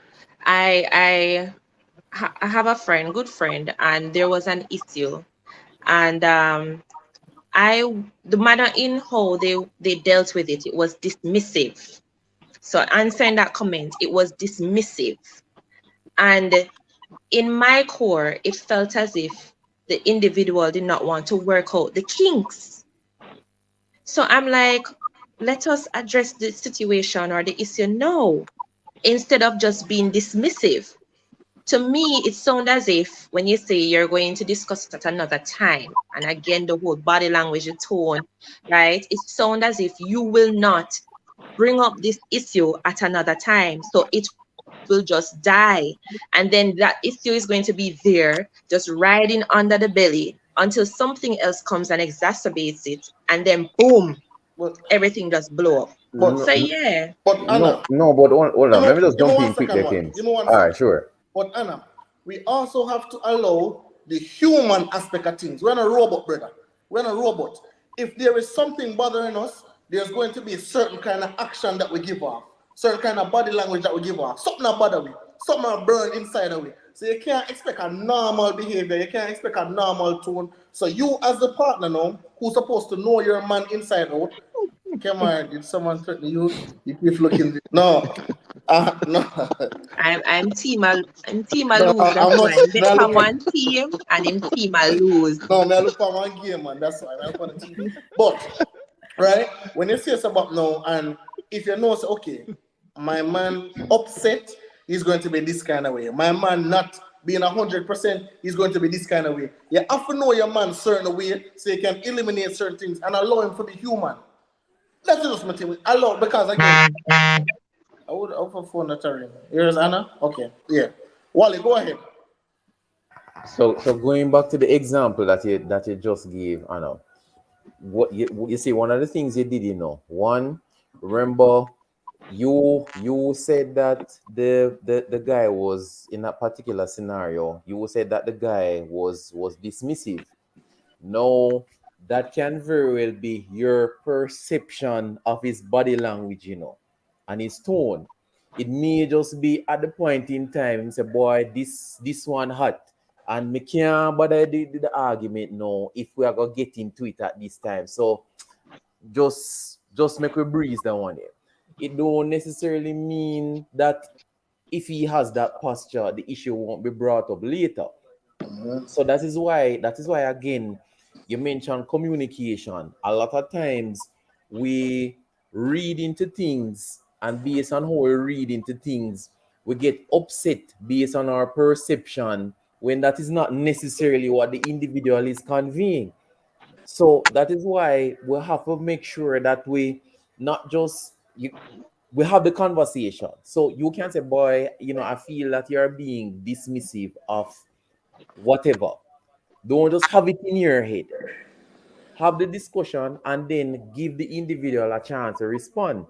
S3: I have a friend, good friend, and there was an issue. And the manner in how they dealt with it, it was dismissive. So answering that comment, it was dismissive. And in my core, it felt as if the individual did not want to work out the kinks. So I'm like, let us address the situation or the issue now, instead of just being dismissive. To me, it sounds as if when you say you're going to discuss it at another time, and again, the whole body language, the tone, right? It sounds as if you will not bring up this issue at another time. So it will just die. And then that issue is going to be there, just riding under the belly until something else comes and exacerbates it. And then boom, everything just blow up. So yeah.
S1: But Anna,
S2: but hold on. Let me just
S1: give me
S2: jump
S1: one
S2: in quick
S1: second,
S2: there, Kim.
S1: Give me one
S2: All
S1: second.
S2: right, sure.
S1: But Anna, we also have to allow the human aspect of things. We're not a robot, brother. We're not a robot. If there is something bothering us, there's going to be a certain kind of action that we give off, certain kind of body language that we give off. Something that bother we, something that burn inside of we. So you can't expect a normal behavior. You can't expect a normal tone. So you, as the partner now, who's supposed to know your man inside out, come on, did someone threaten you? You keep looking. No. No,
S3: I'm team a
S1: no,
S3: lose. That's
S1: I'm not.
S3: why I'm bet
S1: Me I
S3: for
S1: look for,
S3: one team and him team a lose.
S1: no, me I look for one game, man. That's why I'm on the TV. But right, when you say it's about now, and if you know, say, okay, my man upset, he's going to be this kind of way. My man not being 100%, he's going to be this kind of way. You have to know your man certain way so you can eliminate certain things and allow him to be human. That's just my thing. Allow, because again, I would offer phone that ring. Here's Anna. Okay, yeah. Wally, go ahead.
S2: So going back to the example that you just gave, Anna, what you see, one of the things you did, one, remember, you said that the guy was in that particular scenario, you said that the guy was dismissive. No, that can very well be your perception of his body language, and his tone. It may just be at the point in time, say, boy, this one hot. And me can't bother the argument now if we are gonna get into it at this time. So just make we breeze that one there. It don't necessarily mean that if he has that posture, the issue won't be brought up later. So that is why again you mentioned communication. A lot of times we read into things, and based on how we read into things, we get upset based on our perception when that is not necessarily what the individual is conveying. So that is why we have to make sure that we not just we have the conversation. So you can say, boy, I feel that you're being dismissive of whatever. Don't just have it in your head. Have the discussion and then give the individual a chance to respond.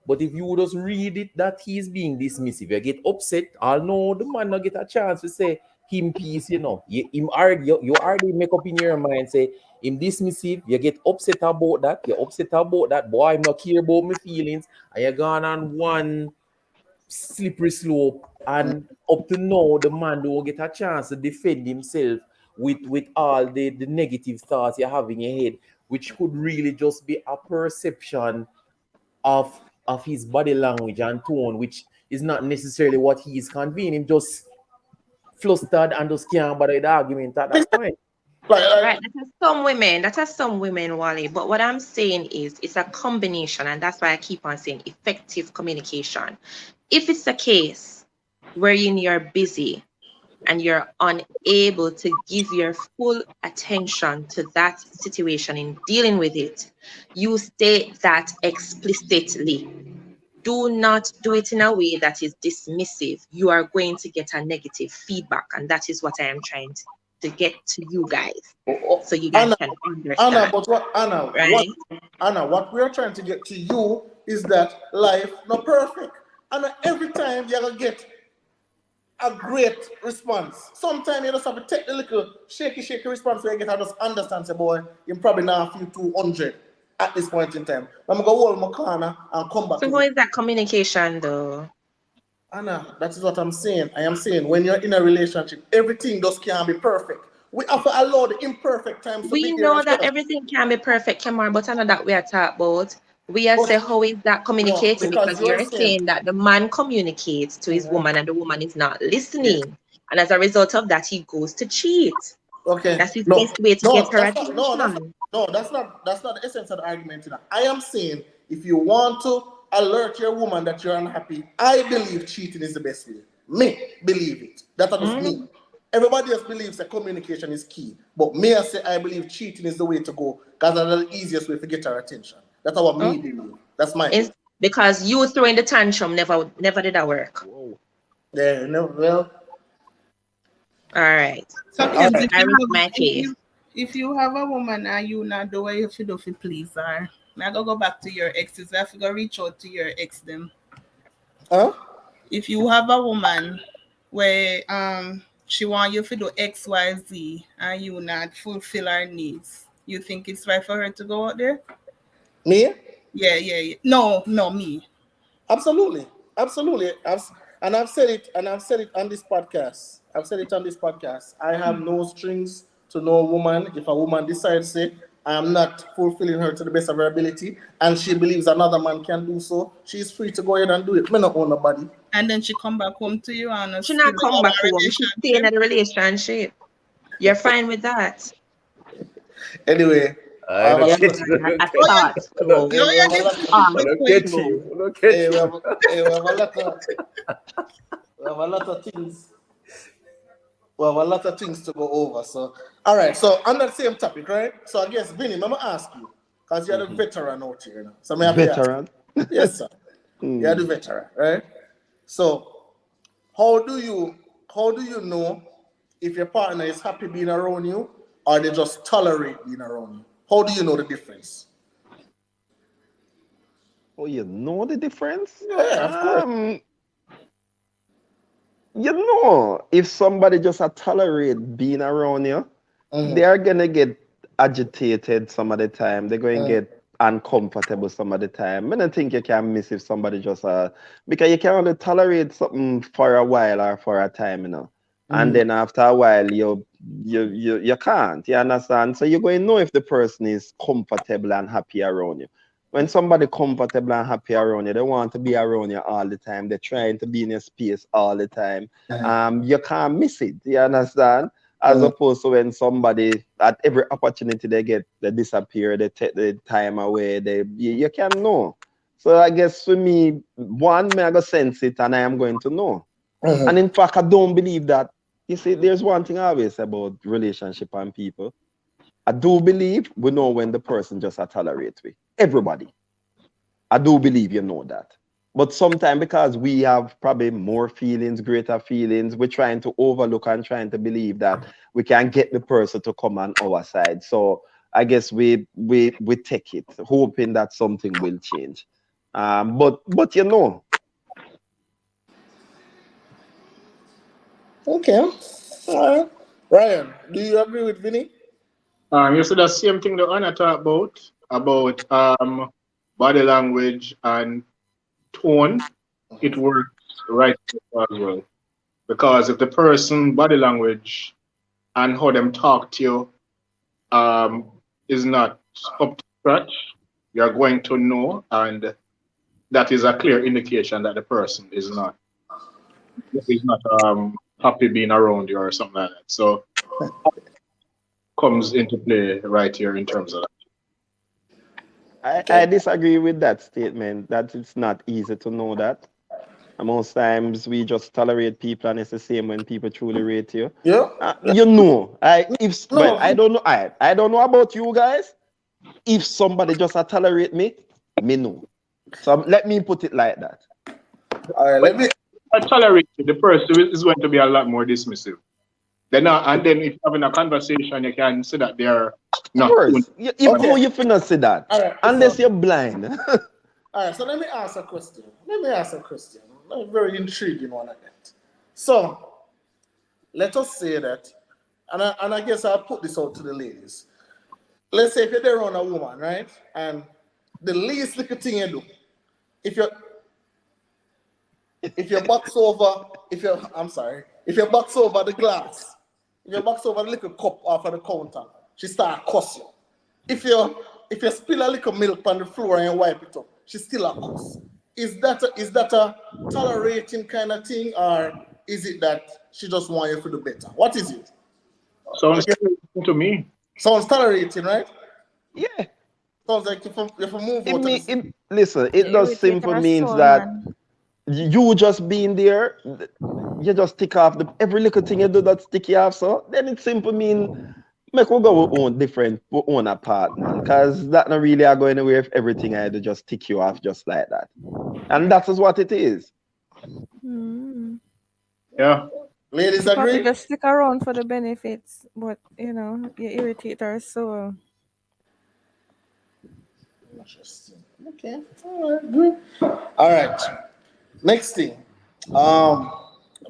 S2: But if you just read it that he's being dismissive, you get upset. I'll know the man not get a chance to say him peace, you already make up in your mind, say him dismissive, you get upset about that, you're upset about that, boy, I'm not care about my feelings, and you're gone on one slippery slope, and up to now the man don't get a chance to defend himself with all the negative thoughts you have in your head, which could really just be a perception of his body language and tone, which is not necessarily what he is conveying. Him just flustered and just can't bother with the argument at that point.
S1: Like,
S3: Right, that has some women, Wally. But what I'm saying is it's a combination, and that's why I keep on saying effective communication. If it's a case wherein you're busy and you're unable to give your full attention to that situation in dealing with it, you state that explicitly. Do not do it in a way that is dismissive. You are going to get a negative feedback, and that is what I am trying to get to you guys, so you guys
S1: Anna,
S3: can
S1: Anna,
S3: understand,
S1: but what Anna, what
S3: right?
S1: Anna, what we're trying to get to you is that life not perfect. Anna, every time you're gonna get a great response. Sometimes you just have to take the little shaky response where you get to just understand, say, boy, you probably now feel 200 at this point in time. I'm gonna go hold my corner and come back
S3: So
S1: to
S3: how
S1: it.
S3: is that communication though?
S1: Anna, that is what I'm saying. I am saying when you're in a relationship, everything just can't be perfect. We have to allow the imperfect times to be
S3: We
S1: there
S3: know
S1: as
S3: that
S1: well.
S3: everything can be perfect, Kamar, but I know that we are talking about. We are say
S1: But
S3: how is that
S1: no,
S3: communicating,
S1: because
S3: because
S1: you're
S3: you're
S1: saying,
S3: saying that the man communicates to his
S1: mhm,
S3: woman and the woman is not
S1: yeah,
S3: listening. And as a result of that, he goes to cheat.
S1: okay,
S3: That's his
S1: no,
S3: best way to get
S1: no,
S3: her
S1: that's not, no, that's not,
S3: attention.
S1: no, that's not the essence of the argument. I am saying if you want to alert your woman that you're unhappy, I believe cheating is the best way. Me believe it. That's just me.
S3: Mm.
S1: Everybody else believes that communication is key, but me I say I believe cheating is the way to go because that's the easiest way to get her attention. That's what me
S3: Oh,
S1: believe. That's my
S3: it's
S1: belief.
S3: because you throwing the tantrum never did that work.
S7: Whoa.
S1: Yeah, no, well,
S3: All right.
S4: So
S1: all
S4: Kebs,
S1: right.
S3: I rest my case.
S4: if you have a woman and you not do what you should do to please her, now go back to your exes. You have to go reach out to your ex them.
S1: Huh?
S4: If you have a woman where she want you to do XYZ and you not fulfill her needs, you think it's right for her to go out there?
S1: Me?
S4: Yeah. No, me.
S1: Absolutely, absolutely. I've said it, and I've said it on this podcast. I've said it on this podcast. I have no strings to no woman. If a woman decides, say, I am not fulfilling her to the best of her ability, and she believes another man can do so, she's free to go ahead and do it. Me not own nobody.
S4: And then she come back home to you and
S3: She
S4: still
S3: not come
S4: have
S3: back
S4: a
S3: home. She stay in
S4: relationship.
S3: the relationship. You're fine with that.
S1: Anyway, I
S2: I
S1: have a
S2: don't
S3: Yes,
S1: lot
S2: catch
S1: of,
S3: I
S4: Oh,
S3: thought
S4: yeah.
S3: so.
S1: hey,
S4: No,
S1: we
S4: you
S1: have a
S4: did
S1: lot,
S4: such a
S3: Ah,
S2: I
S4: quick
S2: don't
S4: way,
S2: catch
S4: bro.
S2: you. I don't
S1: hey,
S2: catch you.
S1: we have a lot of things. We have a lot of things to go over. So, all right. So, on that same topic, right? So, I guess, Vinny, I'm going to ask you, because you're the
S7: Mhm.
S1: veteran out here. You know? So, I have to ask.
S7: Veteran.
S1: Yes, sir. You're the
S7: Mm.
S1: veteran, right? So, how do you how do you know if your partner is happy being around you or they just tolerate being around you? How do you know the difference?
S7: Oh, you know the difference?
S1: Yeah, of course.
S7: You know, if somebody just tolerate being around you, they
S1: Mm-hmm.
S7: are gonna get agitated some of the time. They're going to get uncomfortable some of the time. I don't think you can miss if somebody just because you can only tolerate something for a while or for a time, you know. And
S1: Mm-hmm.
S7: then after a while you can't. You understand? So you're going to know if the person is comfortable and happy around you. When somebody comfortable and happy around you, they want to be around you all the time. They're trying to be in your space all the time. You can't miss it. You understand? As opposed to when somebody at every opportunity they get, they disappear, they take the time away, you can know. So I guess for me, one, may I go sense it and I am going to know.
S1: Mm-hmm.
S7: And in fact, I don't believe that. You see, there's one thing I always say about relationship and people. I do believe we know when the person just tolerate we. Everybody. I do believe you know that. But sometimes because we have probably more feelings, greater feelings, we're trying to overlook and trying to believe that we can get the person to come on our side. So I guess we take it, hoping that something will change. But you know,
S1: Okay. All right. Ryan, do you agree with Vinny?
S6: You see the same thing the Anna talk about body language and tone. It works right as well. Because if the person body language and how them talk to you um, is not up to scratch, you're going to know, and that is a clear indication that the person is not happy being around you or something like that. So comes into play right here in terms of that.
S7: I disagree with that statement that it's not easy to know that. And most times we just tolerate people, and it's the same when people truly rate you.
S1: Yeah.
S7: You know,
S1: No,
S7: I don't know. I don't know about you guys. If somebody just tolerate me know. So let me put it like that.
S1: all right,
S6: But
S1: let me.
S6: I tolerate it, the person is going to be a lot more dismissive. And then if you're having a conversation, you can see that they're
S7: Of
S6: not tuned
S7: course, if
S6: in.
S7: how
S1: Okay.
S7: you finna say that
S1: All right. So,
S7: unless you're blind.
S1: all right. So let me ask a question. Let me ask a question. A very intriguing one at that. So let us say that, and I guess I'll put this out to the ladies. Let's say if you're there on a woman, right, and the least little thing you do, if you if you box over, if you I'm sorry, if you box over the glass, if you box over the little cup off of the counter, she start cuss you. If you spill a little milk on the floor and wipe it up, she still a cuss. Is that a tolerating kind of thing, or is it that she just want you to do better? What is it?
S6: Sounds to me.
S1: Sounds tolerating, right?
S7: Yeah,
S1: Sounds like if you move out of this.
S7: listen.
S5: You
S7: It does
S5: irritate
S7: simple
S5: our
S7: means
S5: soul,
S7: that
S5: man.
S7: you just being there, you just tick off every little thing you do that stick you off. So then it simple mean make we go we own different, we own a part, man. Cause that not really are going anywhere if everything I do just tick you off just like that. And that is what it is.
S5: Mm.
S6: Yeah.
S1: Ladies
S5: You probably
S1: agree?
S5: just stick around for the benefits, but you irritate our soul.
S1: Interesting. Okay. All right. Good. All right. Next thing. Um,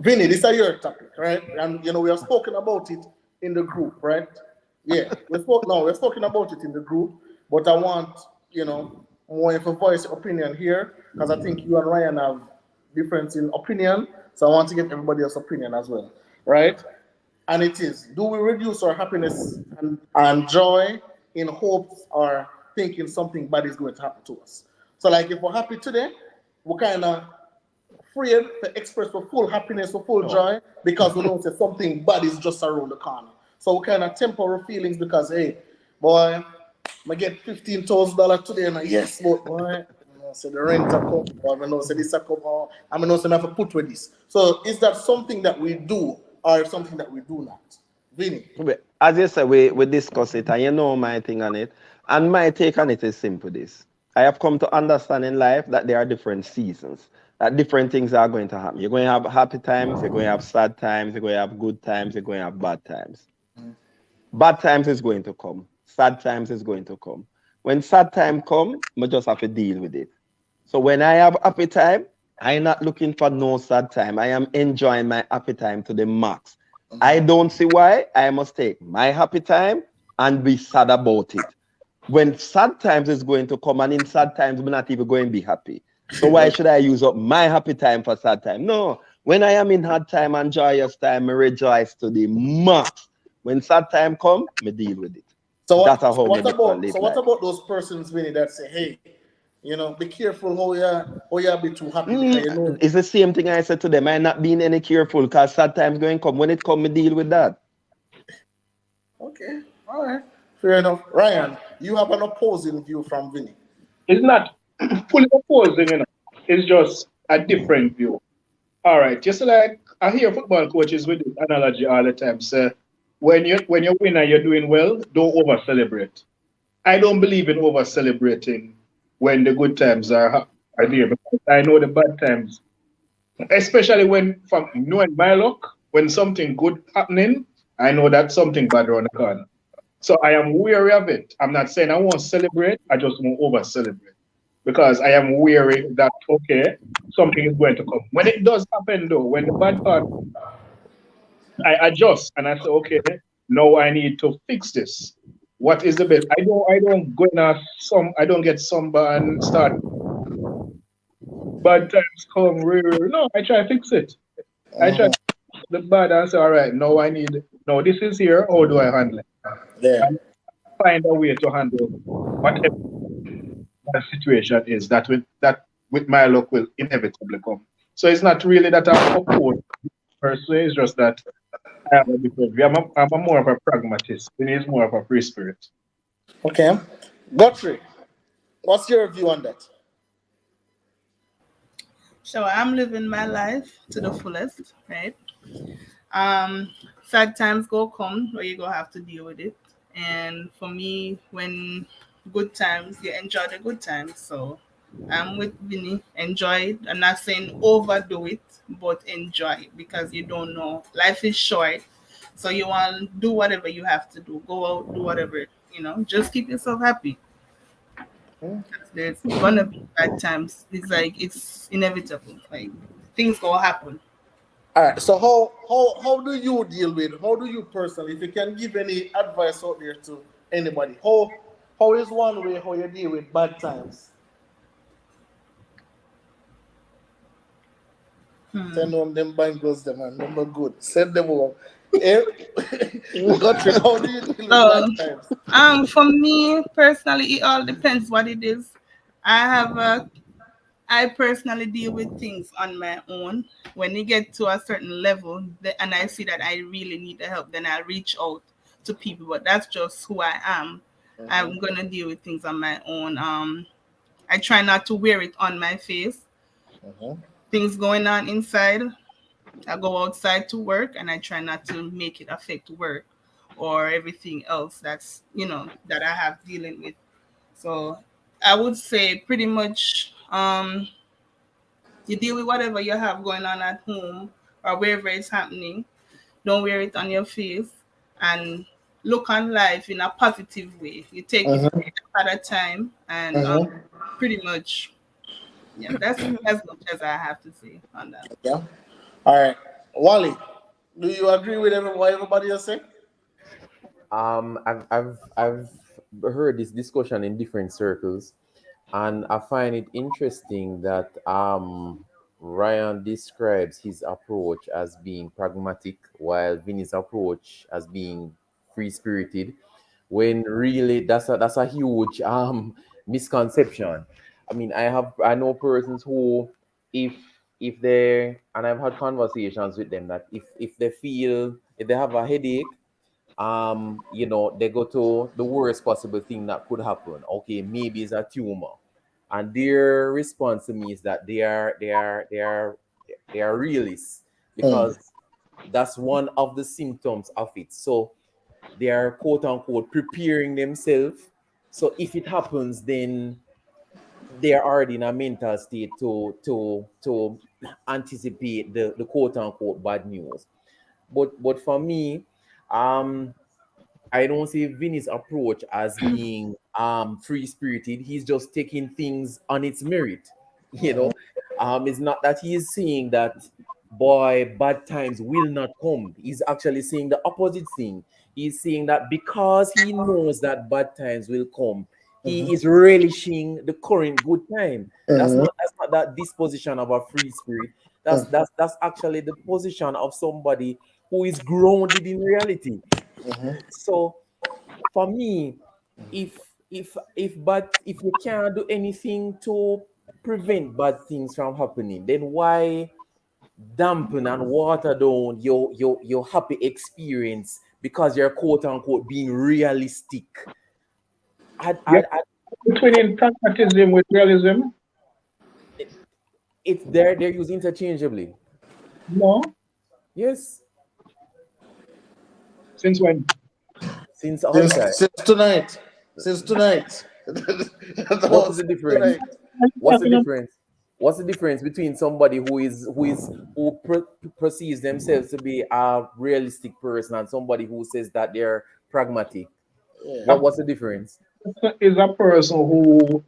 S1: Vinny, this is your topic, right? And we have spoken about it in the group, right? Yeah. We're spoken about it in the group, but I want, more of a voice opinion here, because I think you and Ryan have difference in opinion. So I want to get everybody else's opinion as well. Right? And it is, do we reduce our happiness and joy in hopes or thinking something bad is going to happen to us. So like if we're happy today, we're kind of afraid to express for full happiness, for full joy, because we know that something bad is just around the corner. So we kind of temper our feelings because, hey, boy, I get $15,000 today, and yes, but boy, you know, so the rent a come, or I know say this a come, or I know say I have to put with this. So is that something that we do, or something that we do not? Vinny.
S7: As you said, we discuss it, and you know my thing on it. And my take on it is simple this. I have come to understand in life that there are different seasons, that different things are going to happen. You're going to have happy times, you're going to have sad times, you're going to have good times, you're going to have bad times. Bad times is going to come. Sad times is going to come. When sad time come, I just have to deal with it. So when I have happy time, I'm not looking for no sad time. I am enjoying my happy time to the max. I don't see why I must take my happy time and be sad about it. When sad times is going to come, and in sad times, we're not even going to be happy. So why should I use up my happy time for sad time? No. When I am in hard time and joyous time, I rejoice to the max. When sad time come, me deal with it.
S1: So
S7: That's
S1: what,
S7: how me
S1: what
S7: live
S1: about so what
S7: life.
S1: about those persons, Vinny, that say, hey, you know, be careful how you be too happy because you know.
S7: It's the same thing I said to them. I'm not being any careful because sad times going to come. When it come, me deal with that.
S1: Okay, all right, fair enough. Ryan, you have an opposing view from Vinny.
S6: It's not fully opposing, it's just a different view. All right, just like I hear football coaches with this analogy all the time. Say, when you win and you're doing well, don't over celebrate. I don't believe in over celebrating when the good times are there because I know the bad times, especially when from knowing my luck, when something good happening, I know that something bad around the corner. So I am wary of it. I'm not saying I won't celebrate, I just won't over celebrate because I am wary that, okay, something is going to come. When it does happen, though, when the bad part, I adjust and I say, okay, now I need to fix this. What is the best? I don't go in I don't get sunburn and start bad times come. No, I try to fix it. I try to fix the bad and say, all right, now no, this is here. How do I handle it?
S1: Yeah.
S6: And find a way to handle whatever the situation is that with my luck will inevitably come. So it's not really that I'm opposed per se, it's just that I have a different view. I'm more of a pragmatist. He is more of a free spirit.
S1: Okay. Guthrie, what's your view on that?
S4: So I'm living my life to the fullest, right? Um, Sad times go come where you go have to deal with it. And for me, when good times, you enjoy the good times. So I'm with Vinny. Enjoy it. I'm not saying overdo it, but enjoy it because you don't know. Life is short. So you want to do whatever you have to do. Go out, do whatever, just keep yourself happy. There's gonna be bad times. It's like it's inevitable. Like things gonna happen.
S1: All right. So how do you deal with how do you personally, if you can give any advice out there to anybody, how is one way how you deal with bad times? Send home them bangles, them and them are good. Send them home. Eh, Guthrie, how do you deal with bad
S4: So,
S1: times?
S4: for me personally, it all depends what it is. I have a, I personally deal with things on my own. When you get to a certain level, and I see that I really need the help, then I reach out to people. But that's just who I am. I'm gonna deal with things on my own. I try not to wear it on my face. Things going on inside. I go outside to work, and I try not to make it affect work or everything else that I have dealing with. So I would say pretty much you deal with whatever you have going on at home or wherever it's happening. Don't wear it on your face and look on life in a positive way. You take it
S1: Mm-hmm.
S4: at a time and
S1: Mm-hmm.
S4: pretty much, yeah, that's as much as I have to say on that.
S1: Yeah. All right. Wally, do you agree with what everybody else saying?
S2: I've heard this discussion in different circles, and I find it interesting that Ryan describes his approach as being pragmatic, while Vinny's approach as being free spirited. when really that's a huge misconception. I mean, I know persons who, if they, and I've had conversations with them, that if they have a headache, they go to the worst possible thing that could happen. Okay, maybe it's a tumor, and their response to me is that they are realists,
S1: Mm.
S2: because that's one of the symptoms of it. So they are quote unquote preparing themselves. So if it happens, then they are already in a mental state to anticipate the quote unquote bad news. But for me, um I don't see Vinny's approach as being free spirited. He's just taking things on its merit. You know, it's not that he is saying that, boy, bad times will not come. He's actually saying the opposite thing. He's saying that because he knows that bad times will come, he is relishing the current good time. That's not that disposition of a free spirit. That's actually the position of somebody who is grounded in reality. So for me, if you can't do anything to prevent bad things from happening, then why dampen and water down your happy experience because you're quote unquote being realistic? I,
S6: Yeah,
S2: I, I,
S6: between pragmatism with realism.
S2: it, it's there. They're used interchangeably.
S6: No,
S2: Yes,
S6: since when?
S2: since all time.
S1: Since tonight. Since tonight. That
S2: What is
S1: was
S2: the difference?
S1: tonight.
S2: What's the difference? What's the difference between somebody who perceives themselves to be a realistic person and somebody who says that they're pragmatic?
S1: Yeah.
S6: A
S2: What's the difference?
S6: person is a person who,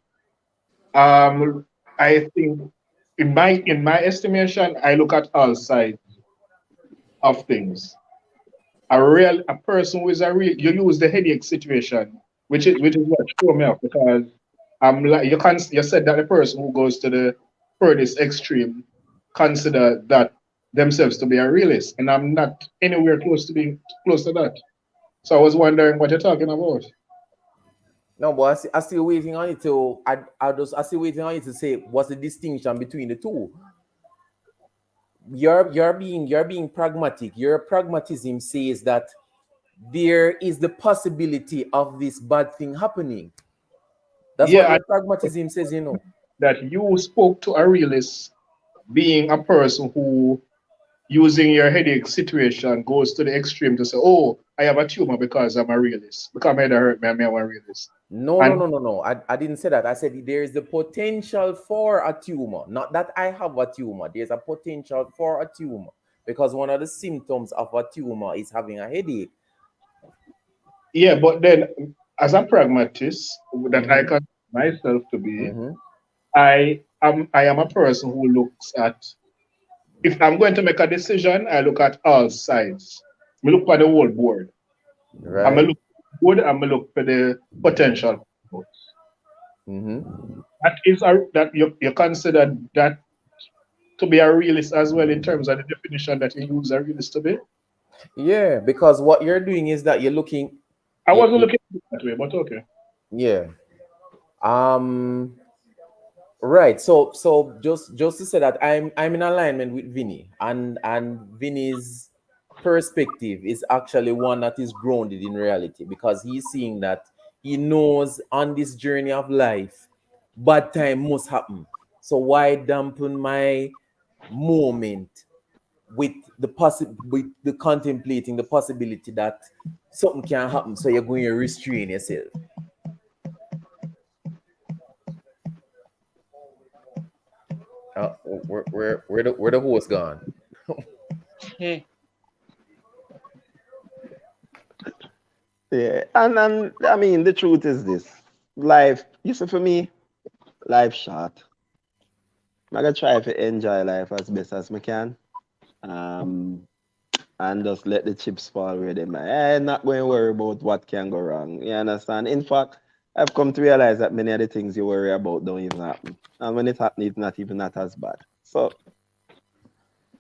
S6: I think, in my estimation, I look at all sides of things. A person who is a real, you use the headache situation, which is what threw me off, because I'm like, you said that the person who goes to the furthest extreme consider that themselves to be a realist, and I'm not anywhere close to being close to that. So I was wondering what you're talking about.
S2: No, but I still waiting on you to. I still waiting on you to say what's the distinction between the two. You're being pragmatic. Your pragmatism says that there is the possibility of this bad thing happening. That's what
S6: Yeah,
S2: your pragmatism says.
S6: that you spoke to a realist being a person who, using your headache situation, goes to the extreme to say, "Oh, I have a tumor because I'm a realist. Because my head hurt me, I'm a realist."
S2: No, no,
S6: And
S2: no, no, no. I didn't say that. I said there is the potential for a tumor. Not that I have a tumor. There's a potential for a tumor. Because one of the symptoms of a tumor is having a headache.
S6: yeah, but then as a pragmatist, that I
S2: Mm-hmm.
S6: consider myself to be,
S2: Mm-hmm.
S6: I am a person who looks at, if I'm going to make a decision, I look at all sides. I look for the whole board. I'm
S2: Right?
S6: gonna look good. I'm gonna look for the potential.
S2: Mm-hmm.
S6: That you consider that to be a realist as well, in terms of the definition that you use a realist to be.
S2: Yeah, because what you're doing is that you're looking.
S6: I wasn't
S2: You,
S6: looking at it that way, but okay.
S2: yeah. Um. Right. So just to say that I'm in alignment with Vinny, and Vinny's perspective is actually one that is grounded in reality, because he's seeing that he knows on this journey of life bad time must happen. So why dampen my moment with the contemplating the possibility that something can happen, so you're going to restrain yourself. Where the horse gone?
S7: Yeah, and I mean the truth is this: life. You see, for me, life short. I'm gonna try to enjoy life as best as I can. Um, and just let the chips fall where they may. I'm not going to worry about what can go wrong. You understand? In fact, I've come to realize that many of the things you worry about don't even happen. And when it happens, it's not even not as bad. So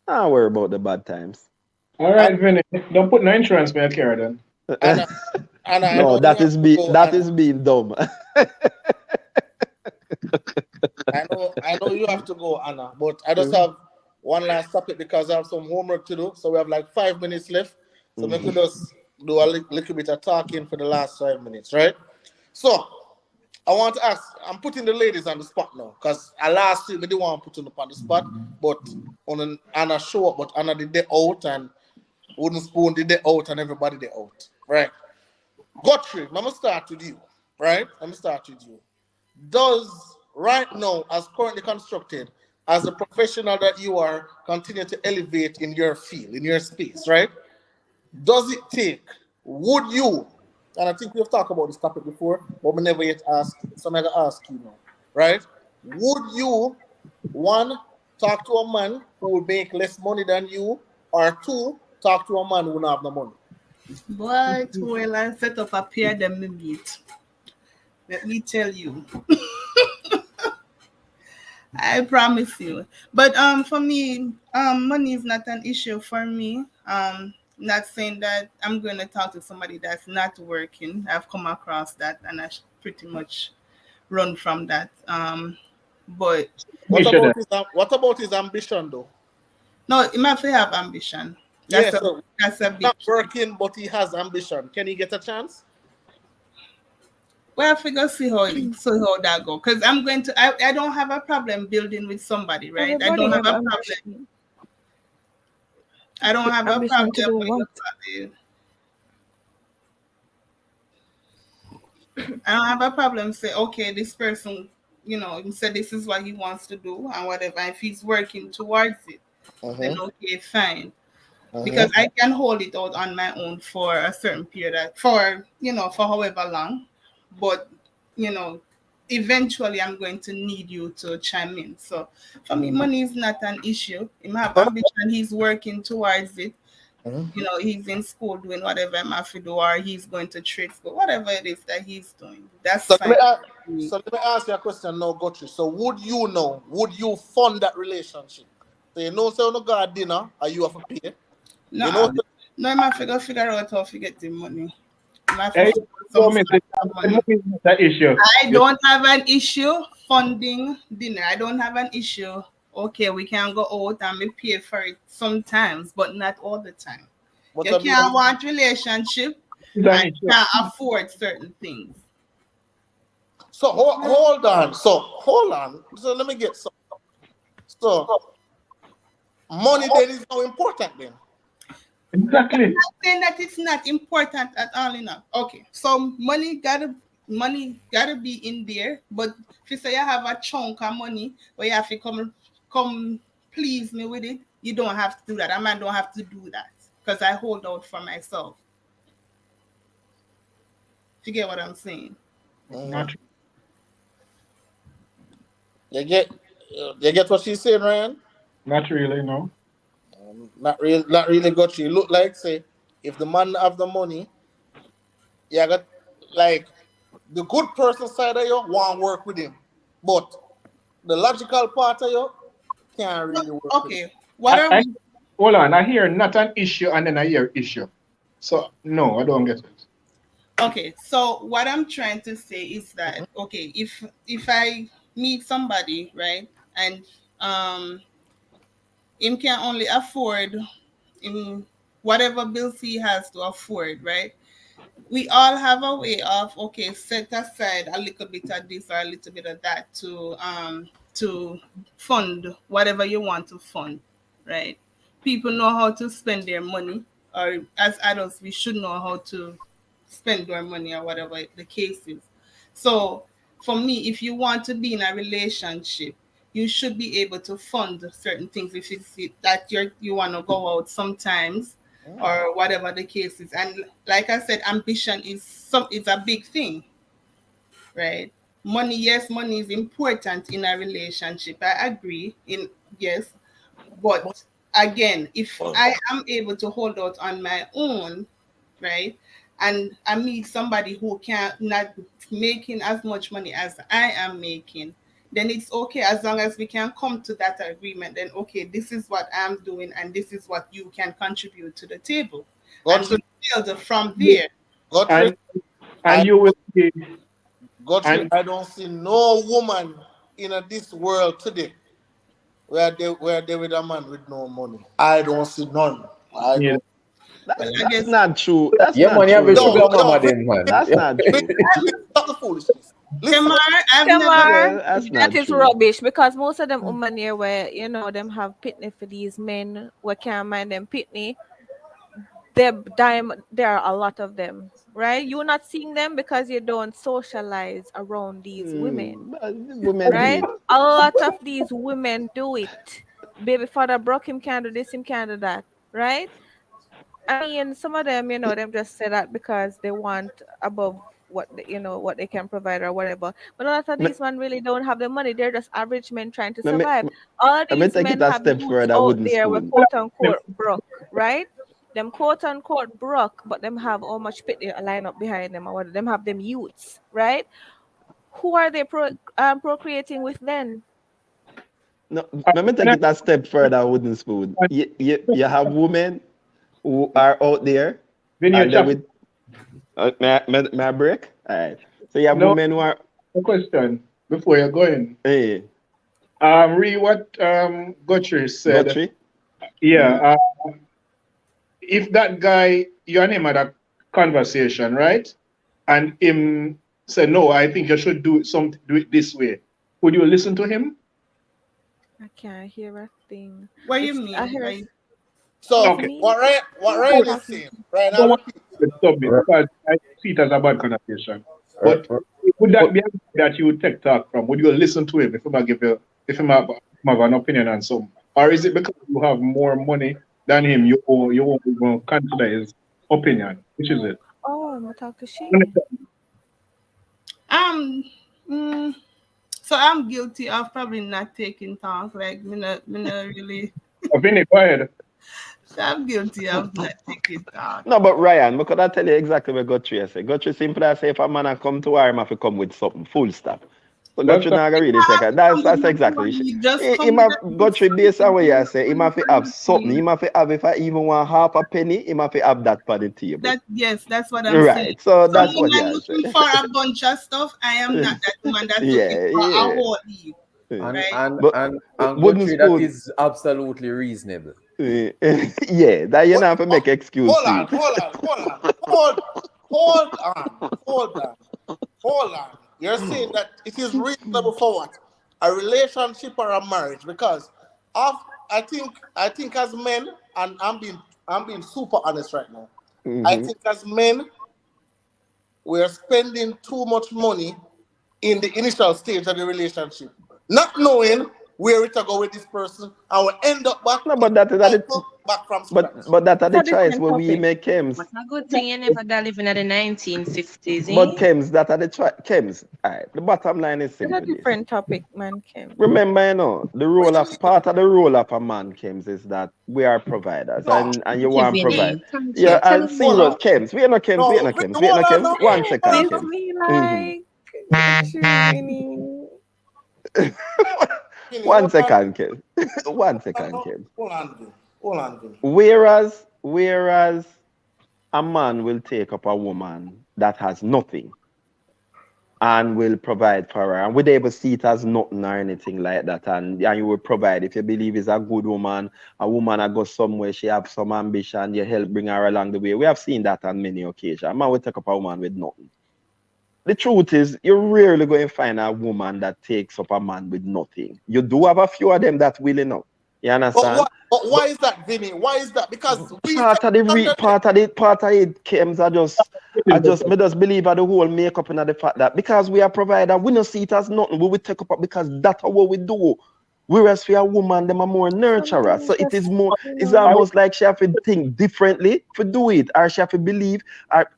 S7: I don't worry about the bad times.
S6: All
S1: And,
S6: right, Vinny. Don't put no insurance for your car then.
S1: and Anna, I
S7: No,
S1: know you have to go,
S7: that
S1: Anna.
S7: is being dumb.
S1: I know you have to go, Anna, but I just have one last topic because I have some homework to do. So we have like 5 minutes left. So we could just do a little bit of talking for the last 5 minutes, right? So I want to ask, I'm putting the ladies on the spot now because I last week we didn't want to put them on the spot, but Anna show up, but Anna did they out and Wooden Spoon did they out and everybody they out, right? Guthrie, I'm gonna start with you, right? Let me start with you. Does right now, as currently constructed, as a professional that you are, continue to elevate in your field, in your space, right? Does it take, would you, and I think we've talked about this topic before, but we never yet asked, so I'm going to ask you now, right? Would you, one, talk to a man who will make less money than you, or two, talk to a man who don't have no money?
S4: But well, I set up a pair them meet. Let me tell you. I promise you. But for me, money is not an issue for me. Not saying that I'm going to talk to somebody that's not working. I've come across that and pretty much run from that. But
S1: What about his ambition though?
S4: no, he might have ambition.
S1: Yeah, so
S4: That's a big
S1: not working, but he has ambition. Can he get a chance?
S4: Well, I figure see how that go. Because I'm going to I don't have a problem building with somebody, right?
S5: Everybody
S4: I don't have
S5: have
S4: a problem.
S5: ambition.
S4: I don't have a
S5: Ambition
S4: problem
S5: to do
S4: with
S5: what?
S4: somebody. I don't have a problem say, okay, this person, he said this is what he wants to do and whatever. If he's working towards it, then okay, fine. Because I can hold it out on my own for a certain period, for however long. But, eventually I'm going to need you to chime in. So for me, money is not an issue. He have ambition, he's working towards it. He's in school doing whatever I'm have to do, or he's going to trade school, whatever it is that he's doing. That's fine.
S1: So let me ask you a question now, Guthrie. So would you fund that relationship? So say you no go at dinner or you have to pay?
S4: No, I'm have to figure out how to get the money.
S6: Money is not an issue.
S4: I don't have an issue funding dinner. I don't have an issue. Okay, we can go out and we pay for it sometimes, but not all the time. You can't want relationship and can't afford certain things.
S1: So hold on. So let me get some. So money then is now important then.
S6: Exactly.
S4: I'm not saying that it's not important at all enough. Okay, so money gotta be in there, but if you say you have a chunk of money where you have to come please me with it, you don't have to do that. A man don't have to do that because I hold out for myself. You get what I'm saying?
S6: Not
S1: You get what she's saying, Ryan?
S6: Not really, no.
S1: Not really got you. Look like say if the man have the money, you got like the good person side of you want to work with him, but the logical part of you can't really work.
S4: Okay, with him.
S6: Hold on, I hear not an issue and then I hear issue. So no, I don't get it.
S4: Okay, so what I'm trying to say is that okay, if I meet somebody, right, and him can only afford in whatever bills he has to afford, right? We all have a way of set aside a little bit of this or a little bit of that to fund whatever you want to fund, right? People know how to spend their money, or as adults we should know how to spend our money or whatever the case is. So for me, if you want to be in a relationship, you should be able to fund certain things if it's that you want to go out sometimes or whatever the case is. And like I said, ambition is a big thing, right? Money is important in a relationship. I agree yes, but again, if I am able to hold out on my own, right, and I meet somebody who can not making as much money as I am making, then it's okay as long as we can come to that agreement. Then okay, this is what I'm doing, and this is what you can contribute to the table, and we build from there.
S1: Guthrie,
S6: and
S1: I
S6: you will see,
S1: Guthrie,
S6: and
S1: I don't see no woman in this world today where they with a man with no money. I don't see none. I
S6: yeah,
S1: don't.
S4: Well, I
S7: That's
S4: guess
S7: not true. That's
S2: Yeah,
S7: not
S2: man, you have
S7: true
S2: a
S7: though.
S2: sugar
S1: Yo,
S2: mama then, man.
S7: That's not
S1: Vin,
S7: true.
S1: stop the foolishness. Listen,
S4: Tamar, I've never.
S5: Tamar,
S7: Yeah, that's
S5: that
S7: not
S5: is
S7: true.
S5: rubbish because most of them women here where them have pitney for these men where can't mind them pitney. There are a lot of them, right? You're not seeing them because you don't socialize around these women,
S7: But women do
S5: right?
S7: it.
S5: A lot of these women do it. Baby father broke him, can't do this, him can't do that, right? I mean, some of them, them just say that because they want above what they can provide or whatever. But a lot of
S7: Me,
S5: these men really don't have the money. They're just average men trying to
S7: me, me,
S5: survive. All of
S7: Let me
S5: these
S7: take
S5: men
S7: it a
S5: have
S7: step
S5: youths
S7: further,
S5: out
S7: wooden
S5: there with
S7: spoon.
S5: quote unquote broke, right? Them quote unquote broke, but them have how much pit they line up behind them or what them have them youths, right? Who are they procreating with then?
S7: No, let me take it a step further, wooden spoon. You have women who are out there
S6: when you
S7: and they
S6: chop.
S7: with may I break? All right. So you have
S6: No,
S7: women who are
S6: a question before you go in.
S7: hey,
S6: Read what Guthrie said.
S7: Guthrie.
S6: Yeah, if that guy, you and him had a conversation, right? And him said, "No, I think you should do it this way." Would you listen to him?
S5: I can't hear a thing.
S4: What do you
S5: It's I
S4: mean?
S5: hear
S4: Like,
S5: it's
S1: so
S6: Okay.
S5: me.
S1: what Ryan
S5: Who's
S1: is
S5: talking?
S1: saying, Ryan,
S6: I
S1: I'll
S6: don't want
S1: repeat.
S6: to submit because I see it as a bad conversation.
S2: Uh,
S6: But
S2: uh,
S6: would
S2: but
S6: that be a guy that you would take talk from? Would you listen to him if him have an opinion on some, or is it because you have more money than him you won't even consider his opinion? Which is it?
S5: Oh, I'm gonna talk to she.
S4: um, mm, so I'm guilty of probably not taking talk. Like, me not really.
S6: Vinny, go ahead.
S4: So I'm guilty of not taking talk.
S7: No, but Ryan, because I tell you exactly what Guthrie say. Guthrie simply say if a man a come to her, him have to come with something. Full stop. So
S6: That's
S7: Guthrie
S6: the,
S7: not gonna really take it. That's exactly.
S4: You just
S7: Him
S4: come with
S7: have
S4: a
S7: Guthrie based on what you say. Him have to have something.
S4: something.
S7: Him have to have if I even want half a penny, him have to have that on the table.
S4: That yes, that's what I'm saying.
S7: Right. So
S4: So
S7: that's
S4: when
S7: what
S4: I'm
S7: you say.
S4: looking for a bunch of stuff, I am not that woman that's looking
S7: Yeah,
S4: for a
S7: yeah.
S4: whole heap,
S7: Yeah.
S2: and
S4: right?
S2: and
S7: But
S2: and and
S7: wooden
S2: Guthrie, that
S7: spoon.
S2: is absolutely reasonable.
S7: Yeah, that you
S1: What?
S7: not have to make excuse
S1: Hold
S7: for
S1: on,
S7: it.
S1: hold on, hold on, hold on. You're saying that it is reasonable for what? A relationship or a marriage? Because of I think as men, and I'm being super honest right now. I
S7: Hmm.
S1: think as men, we're spending too much money in the initial stage of the relationship, not knowing where it to go with this person, and we end up back
S7: No,
S1: in
S7: but that is that it,
S1: cycle back from scratch.
S7: but that are
S5: It's
S7: the
S5: a
S7: choice
S5: different
S7: where we
S5: topic.
S7: make chems.
S3: But a good thing you never da living in the 1950s,
S7: But
S3: eh?
S7: chems, that are the choice. Chems. All right. The bottom line is
S5: It's a
S7: simply this.
S5: different topic, man, Kim.
S7: Remember, the
S1: What
S7: role
S1: do you
S7: of
S1: mean?
S7: part of the role of a man, chems, is that we are providers,
S1: No,
S7: and you
S3: Thank you,
S7: want to provide.
S3: Vinny. Thank
S7: Yeah,
S3: you. Tell
S7: and
S3: him
S1: hold
S7: serious
S3: more.
S1: on.
S7: chems. We ain't no chems. We ain't no
S1: No,
S7: chems. We ain't no
S1: hold on
S7: chems.
S1: now.
S7: One
S1: Hold
S7: second,
S1: on
S5: This
S1: now.
S7: chems.
S5: me
S7: Hmm.
S5: like it's Vinny.
S1: Vinny,
S7: One
S1: hold on.
S7: second, chems. One
S1: Hold on
S7: second,
S1: now.
S7: chems.
S1: Hold on, Vinny. Hold on, Vinny.
S7: Whereas a man will take up a woman that has nothing and will provide for her and would ever see it as nothing or anything like that, and you will provide if you believe it's a good woman, a woman that goes somewhere, she have some ambition, you help bring her along the way. We have seen that on many occasions. A man will take up a woman with nothing. The truth is, you're rarely going to find a woman that takes up a man with nothing. You do have a few of them that will enough. You
S1: But
S7: understand?
S1: what? But
S7: But
S1: why is that, Vinny? Why is that? Because we
S7: part of the
S1: standard.
S7: part of it Kems, I just me just believe at the whole makeup in the fact that because we are provider, we don't see it as nothing. We will take up because that's what we do. Whereas for a woman, them are more nurturer.
S5: Sometimes
S7: So it is
S5: just
S7: more, it's
S6: I would
S7: almost like she have to think differently to do it, or she have to believe.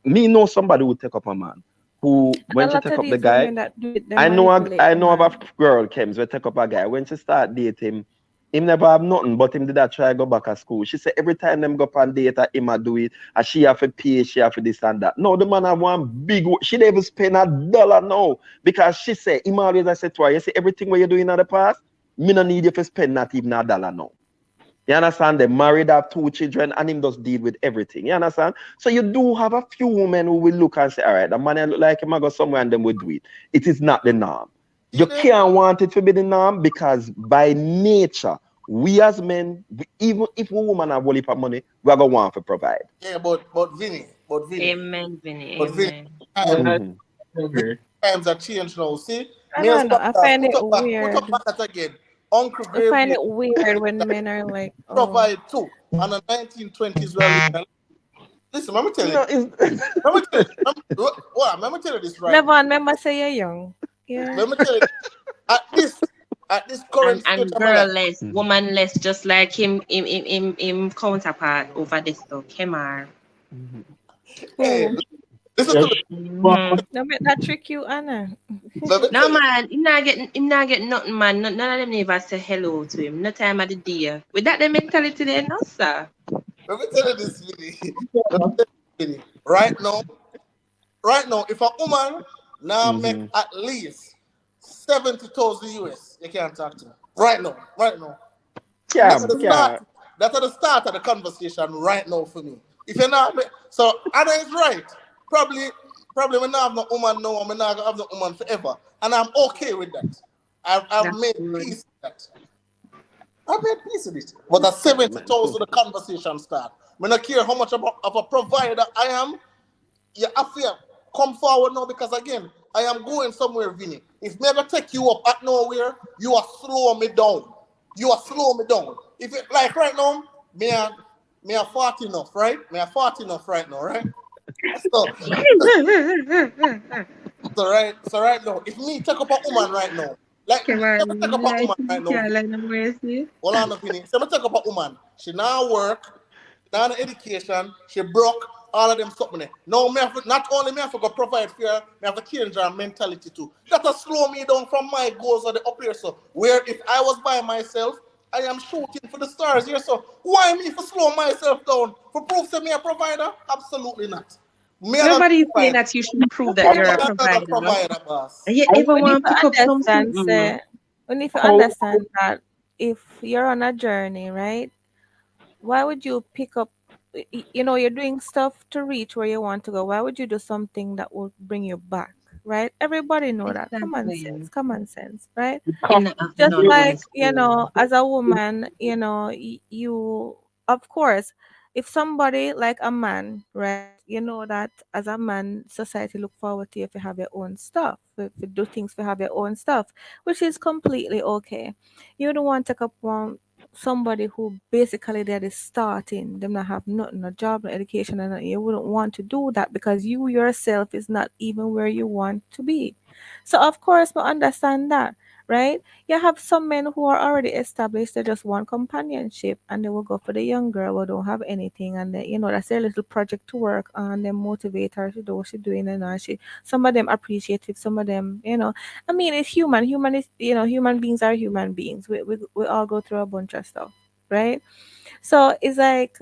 S7: Me know somebody who take up a man who when
S5: and a
S7: she
S5: lot
S7: take
S5: of
S7: up the
S5: these
S7: guy,
S5: women that do it, they
S7: I
S5: manipulate the
S7: know of a
S5: man.
S7: girl Kems we take up a guy. When she start dating, him never have nothing, but him did that try go back to school. She said every time them go up on date, him a do it, and she have to pay, she have to this and that. No, the man have one big, she never spend $1 now because she said, him always I said to her, you see everything what you doing in the past, me no need you to spend not even $1 now. You understand? They married, have 2 children, and him just deal with everything. You understand? So you do have a few women who will look and say, all right, the man look like him, I go somewhere and them will do it. It is not the norm. You can't want it to be the norm because by nature, we as men, even if a woman have a heap of money, we're going to want to provide.
S1: Yeah, but Vinny,
S3: Amen, Vinny.
S1: but Vinny,
S3: Amen.
S1: time,
S6: Okay.
S1: times are changed now. See,
S5: I
S1: me and
S5: don't know. I
S1: Sparta,
S5: find it
S1: put up
S5: weird.
S1: back that again. Uncle
S5: I find
S1: Gravy
S5: it weird when men are like, oh,
S1: provide too. And the 1920s were living. Listen, let me tell you.
S7: No, it's
S1: Let me tell you. Let me tell you this right
S5: never
S1: now.
S5: remember say you're young. Yeah.
S1: Let me tell you. At this current stage
S3: And
S1: of my life,
S3: girl-less, woman-less, just like him counterpart over this stuff, Kemar.
S1: hey,
S5: Who?
S1: listen to
S6: Yes.
S1: me.
S3: Mm-hmm.
S5: Don't make that trick you, Anna.
S1: Let me
S3: No
S1: tell you.
S3: man, him not getting nothing, man. None of them never say hello to him. No time of the day. With that the mentality there, no sir.
S1: Let me tell you this, Vinny. Let me tell you, Vinny. Right now, if a woman now make at least 70,000 US, you can't talk to me. Right now. That's
S7: Cam,
S1: the
S7: Cam.
S1: start. That's at the start of the conversation right now for me. If you're not, so Anna is right. Probably when I have no woman now, I'm not gonna have no woman forever, and I'm okay with that. I've
S3: That's
S1: made
S3: good.
S1: peace with that. I've made peace with it. But at
S7: Man,
S1: 70,000, the conversation start. I don't care how much of a provider I am. You have to come forward now because again, I am going somewhere, Vinny. If me ever take you up at nowhere, you are slow me down. You are slow me down. If it like right now, me are 40 enough, right? Me are 40 enough right now, right? So so right now, if me take up a woman right now, like
S3: Kemar,
S1: let me take up a
S3: like
S1: woman right now,
S3: Carolina Mercy.
S1: hold on, Vinny. So me take up a woman. She now work, now no education, she broke, all of them something there. Now me have to, not only me have to go provide for her, me have to change her mentality too. That'll slow me down from my goals of the up here. So where if I was by myself, I am shooting for the stars here. So why me for slow myself down? For proof to me a provider? Absolutely not. Me and a
S3: Nobody is saying
S1: provider.
S3: that you should prove that
S1: Me
S3: you're a
S1: and a
S3: provider.
S1: provider, boss.
S3: And you ever
S5: We need
S3: want
S5: to
S3: to pick up some
S5: understand,
S3: something?
S5: say, we need to
S6: How
S5: understand that if you're on a journey, right? Why would you pick up, you're doing stuff to reach where you want to go. Why would you do something that will bring you back, right? Everybody know that.
S3: Exactly.
S5: Common sense, right?
S3: Him not have
S5: Just
S3: none
S5: like,
S3: else to.
S5: as a woman, you, of course, if somebody like a man, right, you know that as a man, society look forward to you if you have your own stuff, if you do things to have your own stuff, which is completely okay. You don't want to take up one somebody who basically they're just starting, them not have nothing, no job, no education, and nothing. You wouldn't want to do that because you yourself is not even where you want to be. So of course, we understand that, right? You have some men who are already established, they just want companionship and they will go for the young girl who don't have anything and they, that's their little project to work on, they motivate her to do what she's doing and some of them appreciative, some of them, I mean it's human. Human is human beings are human beings. We all go through a bunch of stuff, right? So it's like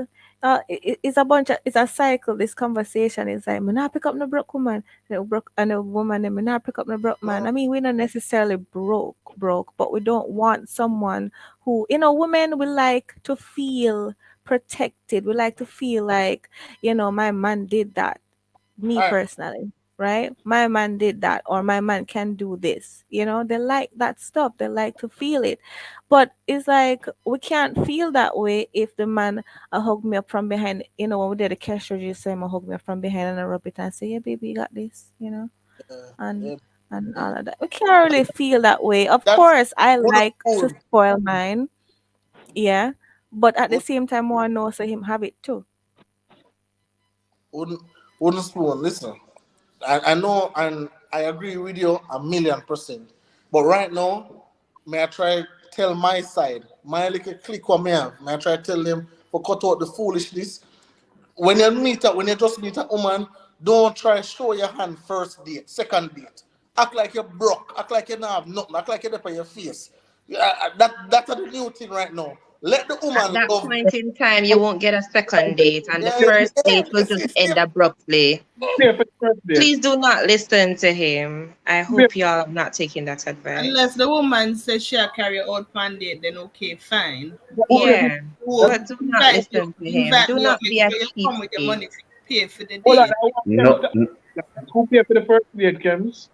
S5: it's a bunch of it's a cycle. This conversation is like, me not pick up no broke woman, and a woman, and me not pick up no broke man. I
S1: No,
S5: mean, we're not necessarily broke, but we don't want someone who, women we like to feel protected. We like to feel like, my man did that, me
S1: all right.
S5: personally, right? My man did that, or my man can do this. They like that stuff. They like to feel it. But it's like we can't feel that way if the man hug me up from behind. When we did the cash register, him hug me up from behind and I rub it and say, "Yeah, baby, you got this," and
S1: Yeah,
S5: and
S1: yeah.
S5: all of that. We can't really feel that way. Of
S1: That's
S5: course, I
S1: wooden
S5: like to
S1: spoon.
S5: spoil mine, yeah, but at the
S1: Wood-
S5: same time, I know so him have it too.
S1: Wooden, wooden spoon. Listen. I know and I agree with you 1,000,000%. But right now, may I try tell my side, my little click what me have. May I try tell them for cut out the foolishness. When you just meet a woman, don't try show your hand first date, second date. Act like you're broke, act like you don't have nothing, act like you're there for your face. Yeah, that's the new thing right now. Let the
S3: At
S1: woman
S3: that
S1: love.
S3: point in time, you won't get a second date, and the
S1: Yeah,
S3: first
S1: yeah.
S3: date will just end abruptly.
S6: Pay for the first date.
S3: Please do not listen to him. I hope y'all are not taking that advice.
S4: Unless the woman says she'll carry out pandate, then okay, fine.
S6: But who pay for
S3: Yeah,
S4: Who
S3: but do not listen to him.
S4: invite
S3: Do
S4: me up,
S3: not
S4: make
S3: be a
S4: sure you come with your
S3: cheapskate.
S4: money to pay for the
S6: Hold on,
S4: date.
S6: I want
S2: No,
S6: Who pay for the first date, Kems?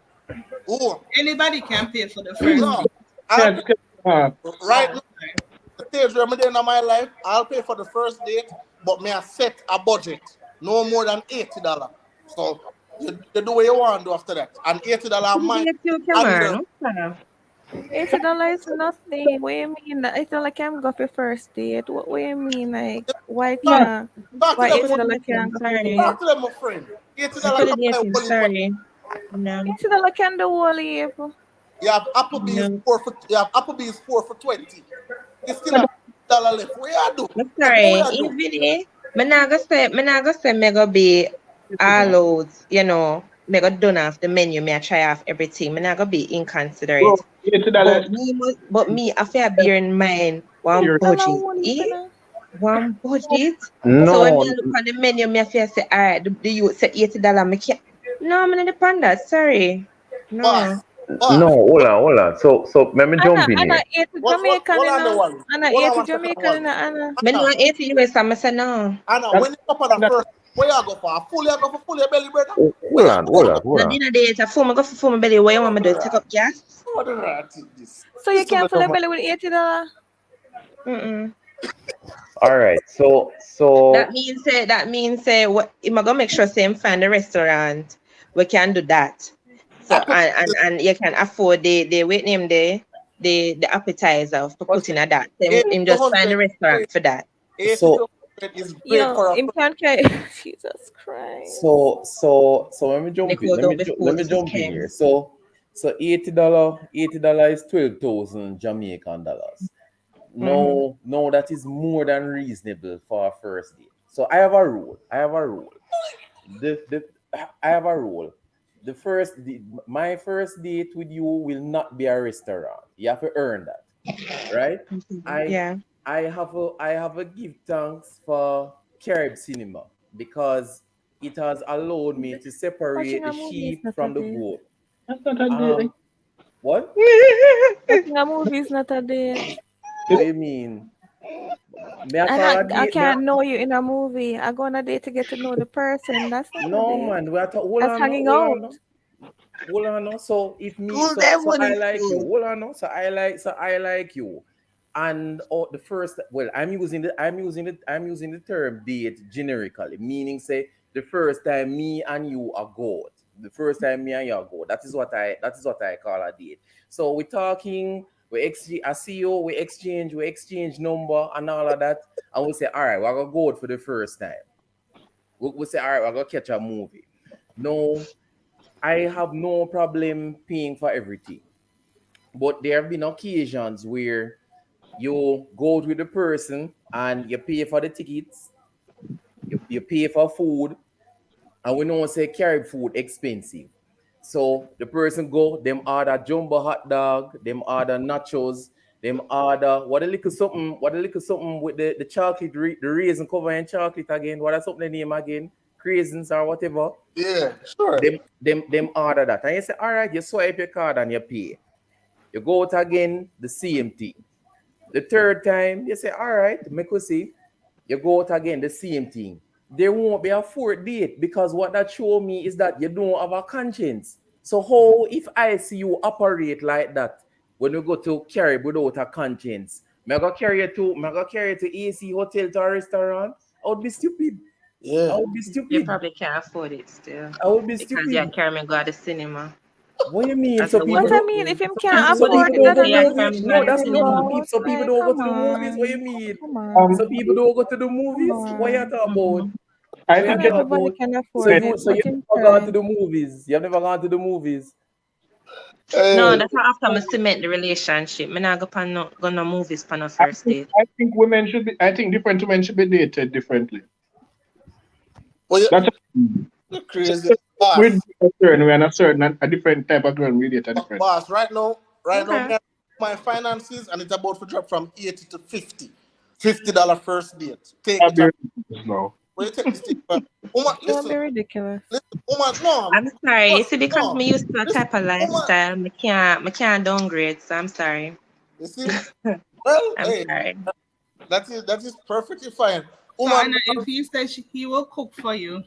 S1: Oh,
S4: Anybody can pay for the first
S1: no.
S4: date.
S1: I'll
S6: Kems, Kems,
S1: right
S4: Oh,
S1: now,
S4: okay.
S1: the stage where I'm in my life, I'll pay for the first date, but may I set a budget no more than $80. So you do what you want to do after that. And $80
S3: Who
S1: mine
S3: date you,
S1: under.
S3: Cameron? Okay.
S5: $80 is nothing. What you mean? $80 can't go for first date. What you mean? Like why
S1: Talk,
S5: can't
S1: talk to
S5: why
S1: them,
S3: For the
S5: $80
S3: dating,
S5: can't go for
S3: sorry.
S5: date?
S1: talk to them, my friend. $80
S3: For the
S1: can buy
S3: dating,
S1: one heap of.
S3: sorry. No,
S5: $80 can do whole heap.
S1: You have Applebee's
S3: no.
S1: Applebee's 4 for $20. You still have $1 left. What you do?
S3: I'm
S1: Tell me
S3: sorry.
S1: what you do.
S3: Even me go be all out, me go done off the menu, me I try off everything. Me not go be
S6: bro,
S3: inconsiderate.
S6: $80.
S3: But me, I feel bear in mind one
S6: Here.
S5: $80
S3: budget.
S5: whole heap, you know?
S3: One budget. So when
S2: no,
S3: me look on the menu, me I feel say, all right, the youth say $80, me can't. No, I'm not depend that. Sorry. No.
S1: Boss, boss.
S2: no. Hold on. So let me jump in
S5: Anna
S2: here.
S5: 80
S1: What
S5: Jamaican,
S1: hold
S5: you
S1: on the
S5: know?
S1: one.
S5: Anna
S1: Hold on
S5: 80
S1: one second
S5: Jamaican, you
S1: one.
S5: know, Anna.
S3: Me no
S1: Anna,
S3: 80 US, I say no.
S1: Anna,
S6: That's
S1: when you up on the
S6: that,
S1: first, where you go for? A full you go for full your belly, brother? Where
S2: Hold
S1: you
S2: on,
S1: go?
S3: No dinner date, I fool me go for fool my belly. What you want me to do? Take up gas?
S1: What the rat is this?
S5: So you
S1: Listen
S5: can't
S1: to
S5: fill
S1: them,
S5: a
S1: man.
S5: belly with $80?
S3: Mm-mm.
S2: All right. So
S3: That means say what am I gonna make sure same find a restaurant we can do that. So and you can afford the wait name the appetizer for
S1: But
S3: putting at that. Him,
S1: 80
S3: him
S1: to
S3: just find a
S1: 100,
S3: restaurant for that.
S1: 80
S2: so
S1: to 100 is great
S5: Yo,
S1: for a
S5: him
S1: first.
S5: can't carry. Jesus Christ.
S2: so let me jump in.
S3: Nicole, don't be
S2: Let
S3: fooled.
S2: me
S3: This is
S2: jump in here.
S3: Ken.
S2: So $80 is 12,000 Jamaican dollars.
S3: Mm-hmm.
S2: No, that is more than reasonable for a first date. So I have a rule. The I have a rule. My first date with you will not be a restaurant. You have to earn that, right? I
S3: Yeah.
S2: I have a give thanks for Carib cinema because it has allowed me to separate
S5: Watching
S2: the
S5: a movie is
S2: sheep
S5: not a
S2: from the
S5: date.
S2: goat.
S6: that's not a date.
S2: Um, what?
S5: Watching a movie is not a date.
S2: What do you mean? May I call a
S5: I
S2: date?
S5: can't know you in a movie. I go on a date to get to know the person. That's not a
S2: No,
S5: date.
S2: man. We are hold
S5: That's
S2: on, no,
S5: hanging
S2: hold
S5: out.
S2: on, no. Hold on, no. So if me,
S3: Cool that
S2: so
S3: one
S2: I
S3: is
S2: like you.
S3: cool.
S2: Hold on, no. So I like you. And the first, well, I'm using the term date generically, meaning say the first time me and you are good. The first time me and you are good. That is what I call a date. So we're talking, we exchange. I see you. We exchange number and all of that, and we say, all right, we're gonna go out for the first time. We say, all right, we're gonna catch a movie. No, I have no problem paying for everything. But there have been occasions where you go out with the person and you pay for the tickets, you pay for food, and we know say Carib food expensive. So the person go, them order jumbo hot dog, them order nachos, them order what a little something with the chocolate, the raisin cover and chocolate again. What is something the name again? Craisins or whatever.
S1: Yeah, sure.
S2: Them order that. And you say, all right, you swipe your card and you pay. You go out again, the same thing. The third time, you say, all right, make us see. You go out again, the same thing. There won't be a fourth date because what that show me is that you don't have a conscience. So how if I see you operate like that when you go to Carib without a conscience? May I go carry you to AC hotel to a restaurant? I would be stupid. I
S1: Yeah.
S2: would be
S3: You
S2: stupid.
S3: probably can't afford it still.
S2: I would be
S3: Because you
S2: stupid.
S3: carry me go to the cinema.
S2: What do you mean?
S3: As
S2: So
S3: a
S2: people
S5: But
S3: woman
S5: I
S2: don't.
S5: mean, if him
S3: as
S5: can't
S3: a
S2: So
S3: woman
S5: afford
S2: people
S5: it,
S2: don't
S5: that
S2: go
S5: don't
S3: say
S2: to
S3: I
S2: the
S5: mean
S3: carry
S2: movie.
S3: me
S5: it's
S3: go
S2: No,
S3: to the
S2: that's
S5: expensive
S2: no.
S3: cinema.
S5: out.
S2: People, so people
S5: Like,
S2: don't go
S5: come
S2: to the movies. What you
S5: on.
S2: mean?
S5: Come
S6: Um,
S5: on.
S2: So people don't go to the
S5: Come
S2: movies. What you
S5: on.
S2: talking about?
S6: I
S2: What you
S6: think
S5: Not
S6: it,
S2: talking
S5: everybody
S2: about?
S5: can
S2: So
S5: afford
S6: it,
S2: you
S5: it,
S2: so
S5: but
S2: you
S5: him
S2: never gone to
S5: try.
S2: the movies. You have never gone to the movies.
S3: No,
S1: Hey,
S3: that's how after I cement the relationship. Me not go no movies for no
S6: I
S3: first
S6: think
S3: date.
S6: I think women should be. I think different women should be dated differently.
S1: well,
S6: That's
S1: you're crazy.
S6: with
S1: Boss,
S6: a certain we are a certain a different type of girl we date a different.
S1: boss, right now,
S3: Okay.
S1: me have my finances and it's about to drop from 80 to 50. $50 first date. Take
S6: That'd
S1: it
S6: be
S1: up.
S6: ridiculous now.
S1: Where you take this thing from? Woman,
S5: Don't
S1: listen,
S5: be ridiculous.
S1: woman, no,
S3: I'm sorry. You
S1: trust
S3: see,
S1: me,
S3: because
S1: no.
S3: me used to a
S1: Listen,
S3: type of
S1: woman,
S3: lifestyle, I can't downgrade, so I'm sorry.
S1: you see? Well,
S3: I'm
S1: hey,
S3: sorry.
S1: that is perfectly fine.
S4: So
S1: Woman,
S4: Anna, if he says he will cook for you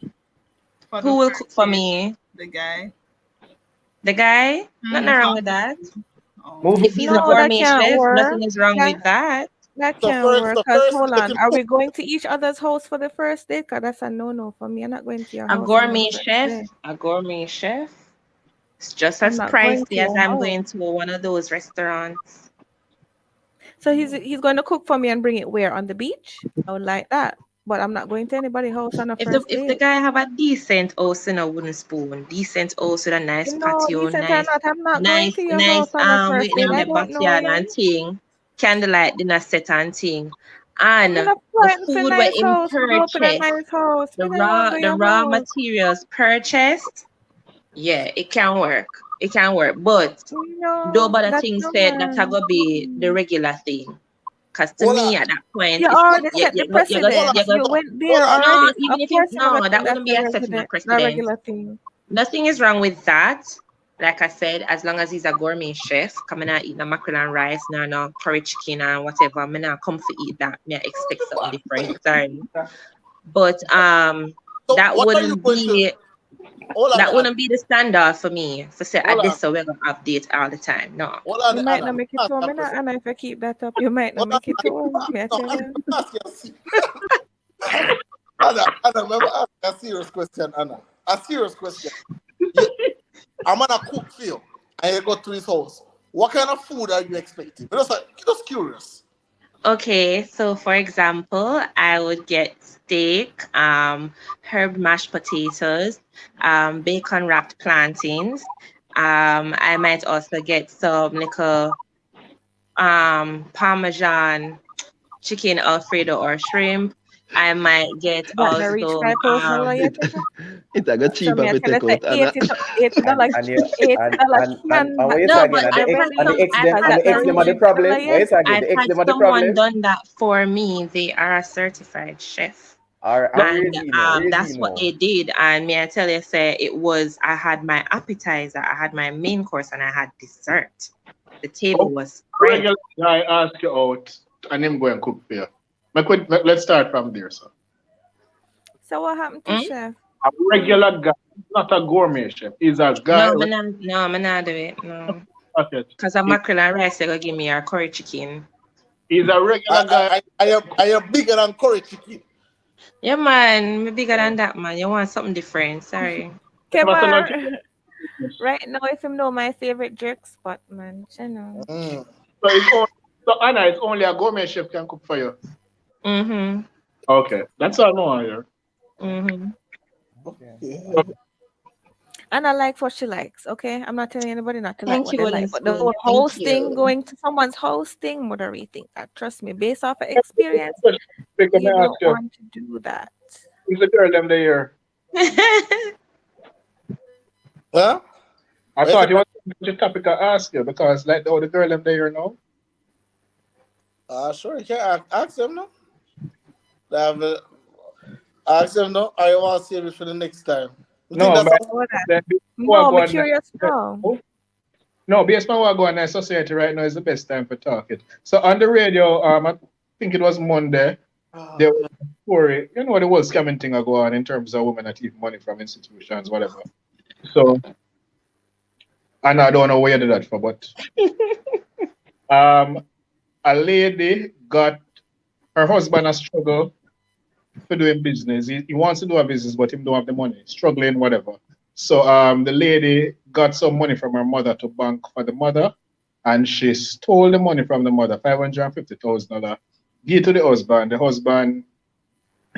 S4: for the
S3: Who will
S4: first
S3: cook for
S4: date,
S3: me?
S4: the guy.
S3: The guy? Nothing wrong with that.
S4: Oh.
S6: Move
S3: If
S6: it.
S3: he's a
S5: No, that
S3: gourmet
S5: can't
S3: chef,
S5: work.
S3: nothing is wrong
S5: That
S3: with that.
S5: that
S1: so
S5: can't
S1: first,
S5: work.
S1: so
S5: Cause
S1: first
S5: hold
S1: let
S5: on,
S1: him
S5: are
S1: cook.
S5: we going to each other's house for the first date? Cause that's a no for me. I'm not going to your
S3: A
S5: house on the
S3: gourmet
S5: first
S3: chef,
S5: day.
S3: a gourmet chef. It's just
S5: I'm
S3: as
S5: not going to
S3: pricey as
S5: your
S3: I'm
S5: house.
S3: going to one of those restaurants.
S5: So he's going to cook for me and bring it where on the beach? I would like that, but I'm not going to anybody's house on a
S3: If the
S5: first
S3: if the
S5: date.
S3: guy have a decent house in a wooden spoon, decent house with a nice
S5: No,
S3: patio,
S5: decent or
S3: nice,
S5: not, I'm not going
S3: nice,
S5: to your
S3: nice
S5: house on a first
S3: waiting
S5: date.
S3: on
S5: I
S3: the
S5: don't know
S3: backyard
S5: you.
S3: and thing, candlelight dinner set and thing, and
S5: I'm not
S3: the
S5: fighting for
S3: food where
S5: nice
S3: in
S5: house. Grow up in a
S3: purchase,
S5: nice house.
S3: the
S5: Me don't want
S3: raw
S5: to go
S3: the
S5: your
S3: raw
S5: house.
S3: materials purchased, yeah, it can work. It can work. But
S5: No,
S3: nobody
S5: that's
S3: thing
S5: no
S3: said that I
S5: man.
S3: gonna be the regular thing. Cause to
S1: Hold
S3: me
S1: on,
S3: at that point,
S5: You
S3: if
S1: hold
S5: already
S3: you
S5: set the
S3: you you got
S1: hold
S5: precedent.
S3: you
S1: on,
S3: got
S5: You went
S1: hold
S5: there
S1: on.
S3: no,
S5: already.
S3: even
S5: Of
S3: if you
S5: course, you're gonna
S3: no,
S5: think
S3: that
S5: that's
S3: wouldn't be
S5: the
S3: a setting a
S5: resident, the
S3: precedent.
S5: regular thing.
S3: Nothing is wrong with that. Like I said, as long as he's a gourmet chef, coming out eating a mackerel and rice, no curry chicken and whatever, me not come to eat that. Me I expect something different. Sorry. But
S1: So
S3: that
S1: what are you
S3: wouldn't
S1: going to?
S3: be
S1: Hold on,
S3: that
S1: Anna.
S3: wouldn't be the standard for me for say
S1: Hold
S3: at
S1: on,
S3: this so we're gonna update all the time. No.
S1: hold on,
S5: You might
S1: Anna.
S5: not
S1: Let me
S5: make it
S1: ask you
S5: home,
S1: a
S5: and
S1: question.
S5: if you keep that up, you might not
S1: Hold on,
S5: make it home. Me I
S1: no,
S5: tell
S1: Anna,
S5: you.
S1: let me ask you Anna, remember ask a serious question, Anna. A serious question. You, I'm gonna cook for you, and you go to his house. What kind of food are you expecting? Just curious.
S3: Okay, so for example, I would get steak, herb mashed potatoes, bacon wrapped plantains. I might also get some little Parmesan chicken Alfredo or shrimp. I might get
S5: That no reach
S3: also
S5: 5,000 yet.
S7: It's a good
S5: So
S7: cheaper
S5: me I
S7: to
S5: tell you
S7: take
S5: say
S7: out, Anna.
S5: eighty
S2: And
S5: dollar
S2: and you
S5: $80
S2: and
S5: can
S2: what you
S3: no,
S2: say
S3: but
S2: again? And
S3: I've
S2: the ex
S3: had
S2: and
S5: belly
S2: the
S3: some
S2: ex
S3: I've
S2: them
S3: had
S2: and
S5: that
S2: the ex
S5: no
S2: them
S5: reach
S2: are the
S3: someone
S2: problem. What
S5: $50
S2: you say again?
S3: I've
S2: The ex
S3: had
S2: them are the
S3: someone
S2: problem.
S3: done that for me. They are a certified chef.
S2: Or where
S3: And
S2: is he now? Where is he
S3: that's what
S2: now?
S3: they did. And may I tell you, say it was I had my appetizer, I had my main course, and I had dessert. The table
S6: Oh,
S3: was spread.
S6: regular guy ask you out and him go and cook for you. Let's start from there, sir.
S5: So what happened to
S3: Mm?
S5: chef?
S6: A regular guy, not a gourmet chef. He's a guy.
S3: No, me not do it. No.
S6: Okay.
S3: Because a mackerel and rice, they gonna give me a curry chicken.
S6: He's a regular guy.
S1: I am bigger than curry chicken.
S3: Yeah, man, me bigger than that, man. You want something different. Sorry.
S5: Kemar, right now, if you know my favorite jerk spot, man, you know.
S1: Mm.
S6: So Anna, it's only a gourmet chef can cook for you.
S3: Mm-hmm.
S6: Okay, that's all I know here.
S3: Mm-hmm.
S1: Okay.
S5: And I like what she likes, okay? I'm not telling anybody not to like
S3: Thank
S5: what
S3: you,
S5: they
S3: Wooden
S5: like, but the
S3: Spoon.
S5: whole
S3: Thank
S5: hosting,
S3: you.
S5: going to someone's hosting, what do you think? Trust me, based off of experience,
S6: Let me
S5: you
S6: ask
S5: don't
S6: you,
S5: want to do that.
S6: who's the girl them there?
S1: Huh?
S6: I
S1: Where's
S6: thought
S1: it?
S6: you wanted the topic I ask you because like the girl them there now.
S1: Sure, you can ask them now. Ask them now. I want to save it for the next time. You think
S6: No,
S1: that's
S6: but
S5: What that?
S6: then before I
S5: No,
S6: go
S5: I'm
S6: on
S5: curious now.
S6: no, based on what I go on in society right now is the best time for talking. So on the radio, I think it was Monday, there was a story, you know, the whole scamming thing I go on in terms of women that leave money from institutions, whatever. So, and I don't know where you did that for, but um, a lady got her husband a struggle for doing business. He wants to do a business, but him don't have the money, struggling, whatever. So the lady got some money from her mother to bank for the mother, and she stole the money from the mother, $550,000, give to the husband. The husband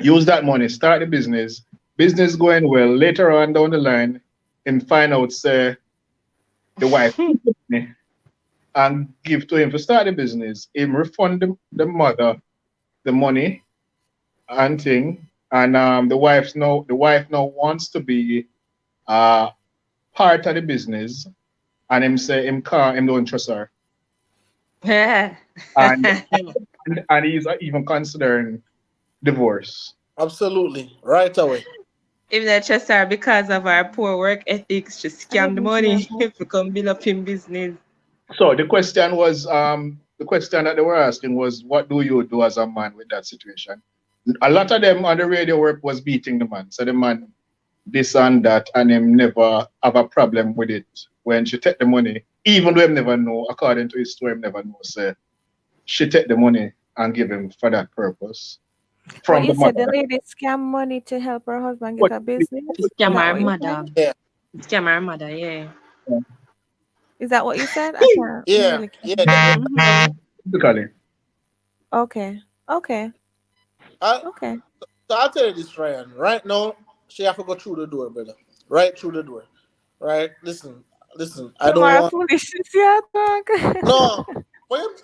S6: used that money, start the business, business going well. Later on down the line, him find out say the wife took the money and give to him to start the business. Him refund the mother the money and thing. And the wife now wants to be part of the business, and him say him don't trust her. And and he's even considering divorce.
S1: Absolutely. Right away.
S3: If that just are because of our poor work ethics, just
S5: I
S3: scam the
S5: didn't
S3: money
S5: know.
S3: if we come build up in business.
S6: So the question was, the question that they were asking was, what do you do as a man with that situation? A lot of them on the radio work was beating the man. So the man this and that, and him never have a problem with it when she take the money, even though him never know, according to his story, him never know, say she take the money and give him for that purpose
S5: But
S6: from the
S5: you said the
S6: mother.
S5: lady scam money to help her husband get
S6: But
S5: a business. Is
S3: Scam
S5: that
S3: our
S5: what you
S3: mother.
S5: said?
S1: Yeah.
S3: Scam our mother, yeah.
S5: Is that what you said? I can't
S1: Yeah.
S5: really.
S1: Yeah.
S3: Mm-hmm.
S6: basically,
S5: Okay. Okay.
S1: I,
S5: Okay.
S1: so I'll tell you this, Ryan. Right now, she have to go through the door, brother. Right through the door. Right? Listen. I don't
S5: Tomorrow
S1: want.
S5: foolishness, yeah, talk.
S1: No. Well,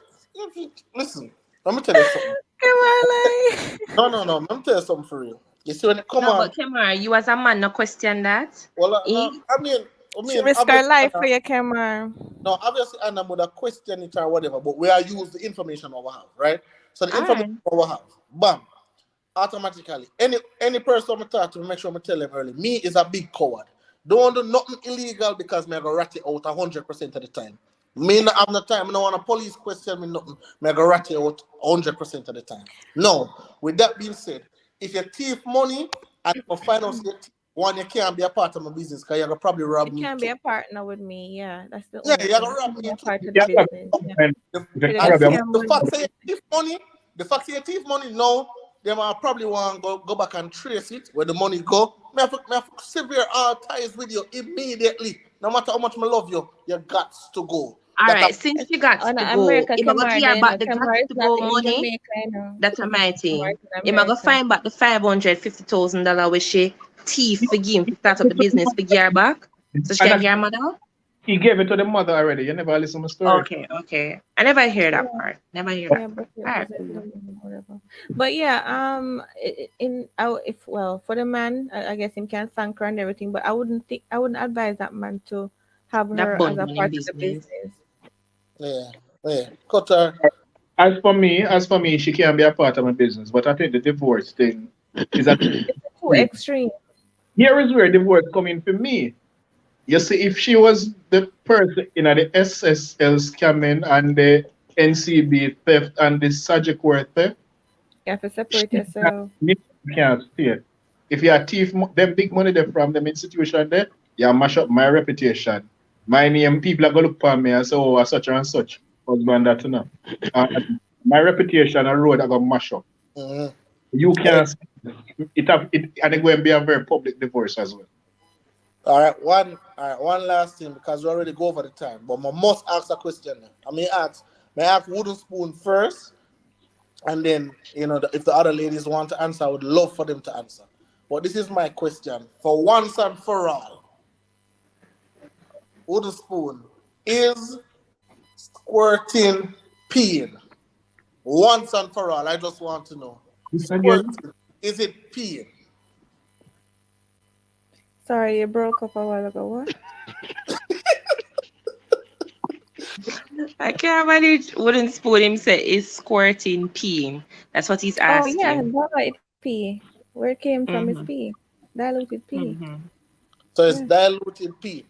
S1: listen. Let me tell you something.
S5: Come on, like.
S1: No. Let me tell you something for real. You see when it come
S3: No,
S1: on.
S3: but Kemar, you as a man, no question that.
S1: Well,
S3: Eh?
S1: no. I
S5: She
S1: mean,
S5: risk her
S1: obviously,
S5: life for your camera.
S1: no, obviously, Anna would have questioned it or whatever, but we are use the information we have, right? So the
S3: All
S1: information
S3: right.
S1: we have, bam, automatically. Any person I talk to, make sure I tell them early. Me is a big coward. Don't do nothing illegal because me I go rat it out 100% of the time. Me not have no time. I don't want a police question me nothing. Me I go rat it out 100% of the time. No. With that being said, if you thief money and you find out you thief one, you can't be a part of my business because you're gonna probably
S5: She
S1: rob me
S5: can be
S1: too.
S5: a partner with me. Yeah, that's the
S1: Yeah,
S5: only
S1: you're
S5: thing.
S1: gonna
S5: She
S1: rob
S5: can be
S1: me
S5: a
S1: too.
S5: part of the
S6: yeah,
S5: business. Yeah.
S6: and
S1: The,
S6: the
S5: She
S1: and
S5: just
S6: problem,
S5: scam
S1: the
S5: money.
S1: fact that you thief money, no, they might probably want to go back and trace it where the money go. Me have severe ties with you immediately. No matter how much I love you, you got to go.
S3: All
S1: That a,
S3: right. Since you got
S5: On
S3: to go,
S5: America,
S3: if I go
S5: Kemar,
S3: give her
S5: then
S3: back the got
S5: Kemar is
S3: to
S5: not
S3: go
S5: in
S3: money,
S5: Jamaica, you know.
S3: that's a my
S5: Kemar
S3: thing.
S5: is in
S3: If I go
S5: America.
S3: find back the $550,000 which she thief for game to start up the business for gear back, so she
S6: and
S3: can
S6: that's,
S3: get her mother.
S6: he gave it to the mother already. You never listen to my story.
S3: Okay. I never hear that
S5: Yeah,
S3: part. Never hear that
S5: yeah,
S3: part.
S5: but it
S3: All right,
S5: was it
S3: cool.
S5: whatever. But yeah, in if well for the man, I guess him can thank her and everything. But I wouldn't advise that man to have
S3: That
S5: her as
S3: bun
S5: a
S3: money in
S5: part of the
S3: business.
S5: business.
S1: yeah, yeah. Cut her.
S6: As for me, she can be a part of my business. But I think the divorce thing is a
S5: It's too extreme.
S6: here is where divorce come in for me. You see, if she was the person in the SSL scamming and the NCB theft and the Sagicor theft,
S5: You have to
S6: she
S5: separate yourself.
S6: can't stay. If you are thief them big money there from them institution there, you mash up my reputation. My name, people are gonna look for me and say, oh, such and such husband that you know. My reputation and road are gonna mash up.
S1: Mhm.
S6: You
S1: Hey,
S6: can't it and it going to be a very public divorce as well.
S1: One last thing because we already go over the time, but I must ask a question. Now. May I ask Wooden Spoon first, and then if the other ladies want to answer, I would love for them to answer. But this is my question for once and for all: Wooden Spoon is squirting peeing once and for all. I just want to know:
S6: This again,
S1: squirting, is it peeing?
S5: Sorry, you broke up a while ago. What?
S3: I can't manage wooden spoon him say is squirting peeing. That's what he's
S5: Oh yeah,
S3: asking.
S5: diluted pee. Where it came from is
S3: Mm-hmm.
S5: pee. Diluted pee.
S3: Mm-hmm.
S1: So it's
S5: Yeah,
S1: diluted pee.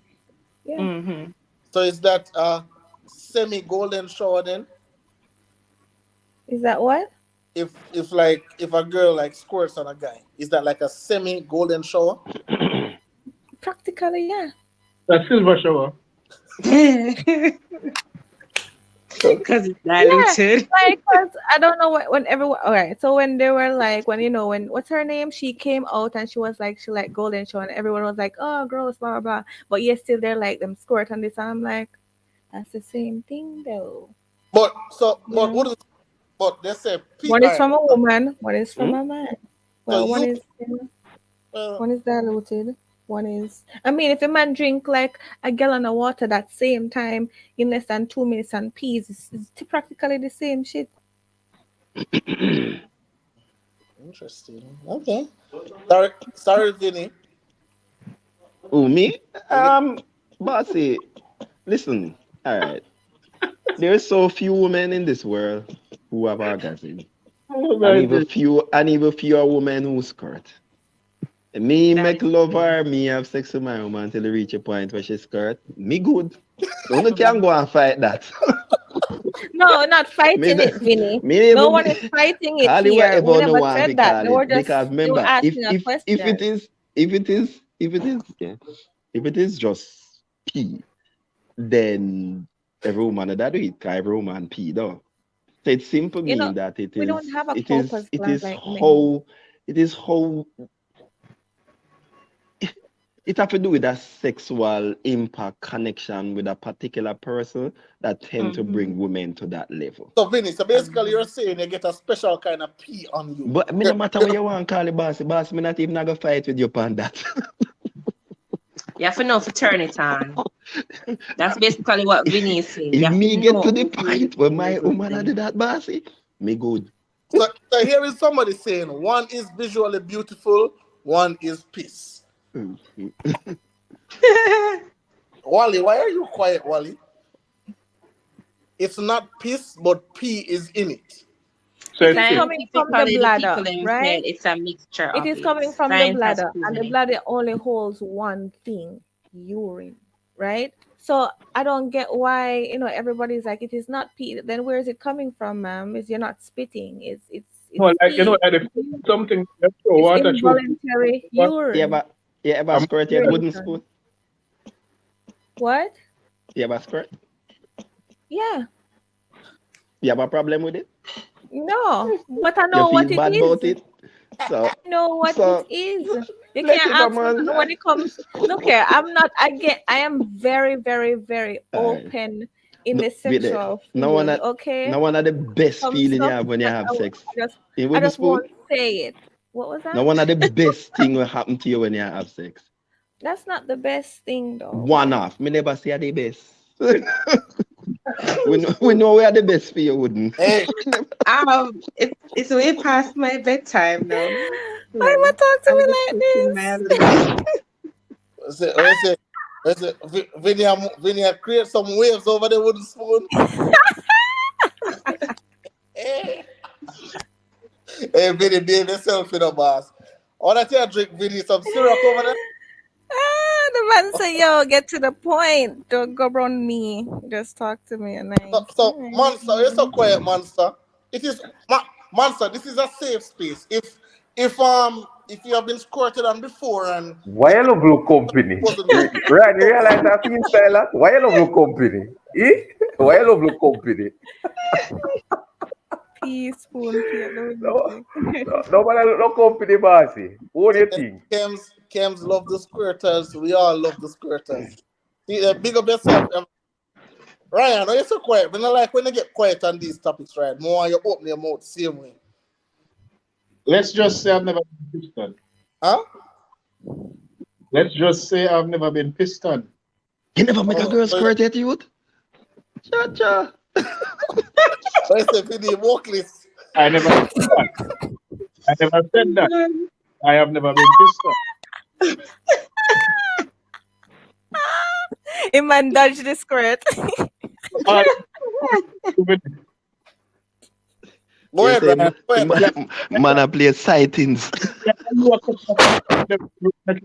S5: yeah.
S3: Mm-hmm.
S1: So is that semi golden shower then?
S5: Is that what?
S1: If a girl like squirts on a guy, is that like a semi golden shower?
S5: Practically, yeah.
S6: a silver shower.
S3: Because it's
S5: Yeah,
S3: diluted.
S5: like, cause I don't know when everyone. All right, so when they were like, when when what's her name? She came out and she was like, she like golden show, and everyone was like, oh, gross, blah blah blah. But yes, still they're like them squirt on this. And I'm like, that's the same thing though.
S1: But
S5: You know,
S1: they say pee?
S5: one
S1: All
S5: is
S1: right.
S5: from a woman, one is from
S7: Hmm?
S5: a man.
S1: So
S5: Well,
S1: you uh,
S5: one is diluted. One is. I mean, if a man drink like a gallon of water that same time in less than 2 minutes and peas, it's practically the same shit.
S1: interesting. Okay. Sorry, Vinny.
S7: Who, me?
S1: Vinny.
S7: Bossy, listen. All right. There's so few women in this world. who have orgasm.
S6: Oh,
S7: And
S6: my
S7: even
S6: God.
S7: fewer women who skirt. Me
S3: That
S7: make
S3: is
S7: love
S3: true.
S7: her, me have sex with my woman until they reach a point where she skirt. Me good. No one can go and fight that.
S5: No, not
S7: me,
S5: fighting it,
S7: the-
S5: Vinny.
S7: me
S5: No
S7: even
S5: one is fighting it
S7: call it
S5: here. We
S7: whatever no
S5: never
S7: want to
S5: said that.
S7: call
S5: They were
S7: it.
S5: just
S7: Because
S5: they were
S7: remember,
S5: asking a question.
S7: if it is just pee, then every woman that do it, 'cause every woman pee though. So it simply
S5: You know,
S7: mean that
S5: we don't have a
S7: it is
S5: corpus
S7: it
S5: gland
S7: is
S5: like men.
S7: how it is how it have to do with a sexual impact connection with a particular person that tend to
S3: Mm-hmm.
S7: bring women to that level.
S1: So Vinny, so basically you're saying you get a special kind of pee on you.
S7: But me no matter what you want to call it, boss, me not even gonna fight with you upon that.
S3: You have to know to turn it on. That's basically what Vinny is saying. You
S7: If
S3: have to
S7: me get to
S3: know
S7: the
S3: when
S7: point where
S3: when you're
S7: my
S3: good
S7: woman
S3: then.
S7: did that, bossy, me good.
S1: So here is somebody saying one is visually beautiful, one is piss.
S7: Mhm.
S1: Wally, why are you quiet, Wally? It's not piss, but pee is in it.
S6: So
S5: It
S6: it's
S5: is
S6: this.
S5: coming from the
S3: Scientifically, the people
S5: bladder,
S3: them
S5: right?
S3: said it's a mixture
S5: It
S3: of
S5: is
S3: it.
S5: coming from the
S3: Science has
S5: bladder, and the
S3: proven it.
S5: bladder only holds one thing, urine, right? So I don't get why everybody's like it is not pee. Then where is it coming from, ma'am? Is you're not spitting? It's pee.
S6: Like if something that throw
S5: It's
S6: water through.
S5: involuntary
S7: You
S5: urine.
S7: ever
S6: I'm
S7: squirt your wooden
S5: Urination.
S7: spoon?
S5: What?
S7: You ever squirt?
S5: Yeah.
S7: You have a problem with it?
S5: No, but I
S7: You
S5: know
S7: feel
S5: what it
S7: bad about
S5: is.
S7: it? So
S5: I know what it
S7: so
S5: is. You
S7: let's
S5: can't
S7: say if I'm
S5: ask me
S7: on.
S5: nothing when it comes. Look here, I am very, very, very
S7: Alright.
S5: open in
S7: No,
S5: the
S7: wait there.
S5: sexual field. Okay,
S7: No one of the best
S5: some
S7: feeling you
S5: stuff
S7: have when you
S5: that
S7: have sex.
S5: I just
S7: In
S5: I
S7: wooden
S5: just
S7: spoon?
S5: won't say it. What was
S7: No
S5: that?
S7: one of the best thing will happen to you when you have sex.
S5: That's not the best thing though.
S7: One off. Me never say the best. we know we are the best for you, wouldn't.
S1: Hey,
S3: It's way past my bedtime now.
S5: Why am I
S3: So
S5: talk to
S3: I'm
S5: me
S3: just
S5: like
S3: pushing my
S5: this?
S3: limit.
S1: Vinny create some waves over the wooden spoon. Hey, hey Vinny, behave yourself in the boss. All that you drink, Vinny, some syrup over there.
S5: The man say, "Yo, get to the point. Don't go around me. Just talk to me nice."
S1: So
S5: Alright.
S1: monster, you're so quiet, monster. It is monster. This is a safe space. If you have been squirted on before and
S2: Why you love look company?
S1: wasn't
S2: Right, you realize that feel silent? Why you love look company? Eh? Why you love look company?
S5: Pea spoon pea at the
S2: No,
S5: window.
S2: nobody look company, bossy. What do you think?
S1: Kems love the squirters. We all love the squirters. See, big up yourself. Ryan, are you so quiet? When I like when you get quiet on these topics, right? More you open your mouth same way.
S6: Let's just say I've never been pissed on.
S1: Huh?
S6: Let's just say I've never been pissed on.
S7: You never make a
S1: Oh,
S7: girl
S1: so
S7: squirt yet, youth? Cha.
S1: I say Vinny vocalist.
S6: I never said that. I never said that. I have never been pissed on.
S5: A man dodged the squirt.
S6: All
S1: Go
S7: You
S1: ahead,
S7: say
S1: Ryan. Go ahead.
S7: man I play sightings.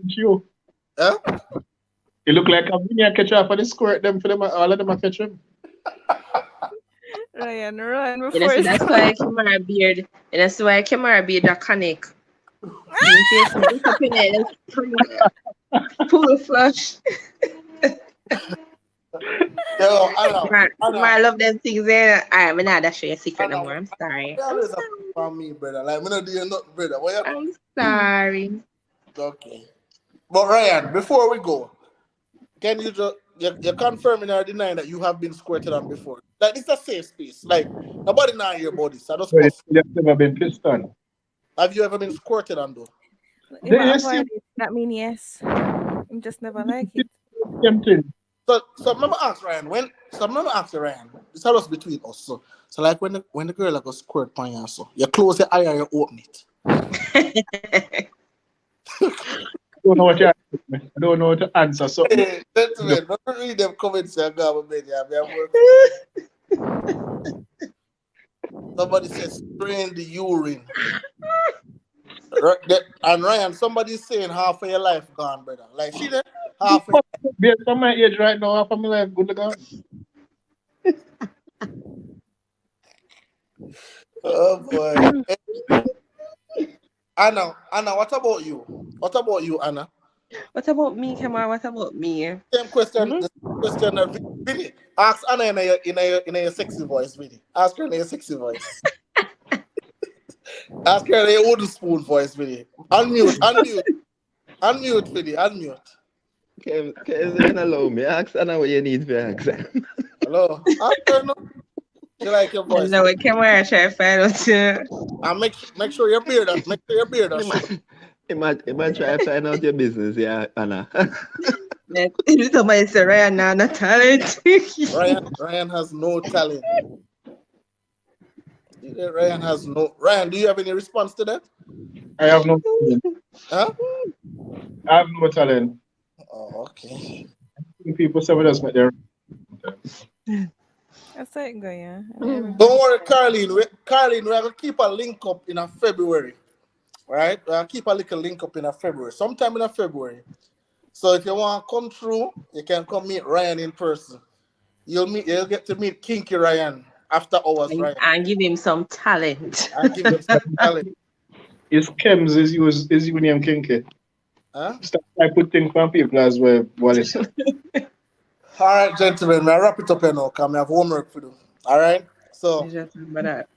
S6: you.
S1: Huh?
S6: You look like a mini catch up for the squirt them for them all of them are catch him.
S5: Ryan, run
S3: You know,
S5: before
S3: see,
S5: it's
S3: that's why Kimara beard. You know, see why Kimara beard a conic. In case you look up in it, full flush.
S1: Yo, Anna.
S3: I love them things there. I'm not that show you a secret no
S1: Anna,
S3: more. I'm sorry.
S1: you always have to from me, brother. Like, me not doing nothing, brother. What you...
S3: I'm sorry.
S1: Okay. But Ryan, before we go, can you just you're confirming or denying that you have been squirted on before? Like, this is a safe space. Like, nobody now hear about this. I just
S6: But
S1: cuss.
S6: you've never been pissed on.
S1: Have you ever been squirted on though?
S5: if
S6: They
S5: I
S6: see
S5: avoid it, that mean yes. I'm just never like it.
S6: same thing.
S1: So remember ask Ryan remember ask Ryan. This was between us. So like when the girl like a squirt upon you, so you close your eye and you open it.
S6: I don't know what you I don't know what to answer. So
S1: Hey, gentlemen, don't read them comments and go to bed. Yeah, Somebody says strain the urine. And Ryan, somebody's saying half of your life gone, brother. Like, see that? Half of
S6: Based on my age right now, half of my life good to go.
S1: Oh boy. Anna, what about you? What about you, Anna?
S3: What about me, Kamar? What about me?
S1: Same question.
S3: Hmm?
S1: The same question that Vinny. Ask Anna in a sexy voice, Vinny. Ask her in a sexy voice. Ask her in a wooden spoon voice, Vinny. Unmute, Vinny. Unmute.
S7: Okay, is you gonna allow me? Ask Anna what you need for ask.
S1: Hello. Ask her no. She like your
S3: I
S1: voice.
S3: know what Kamar try to find out.
S1: And make sure your beard
S7: He
S1: show.
S7: might try to find out your business, yeah, Anna.
S3: Somebody say Ryan now not talent.
S1: Ryan has no talent. Ryan has no. Ryan, do you have any response to that?
S6: I have no talent.
S1: Huh?
S6: I have no talent.
S1: Oh, okay.
S6: People say we just make their
S5: That's it, go, yeah.
S1: Don't worry, Carlene. Carlene, we're gonna keep a link up in a February. Right? We're gonna keep a little link up in a February. Sometime in a February. So if you want to come through, you can come meet Ryan in person. You'll get to meet Kinky Ryan after hours, Ryan.
S3: And give him some talent.
S1: And give him some talent.
S6: His chems is Union Kinky.
S1: Huh?
S6: Stop I put things from people as well, Wallace.
S1: All right, gentlemen, I'll wrap it up here now, because I have homework to do. All right? So,
S3: Just remember that.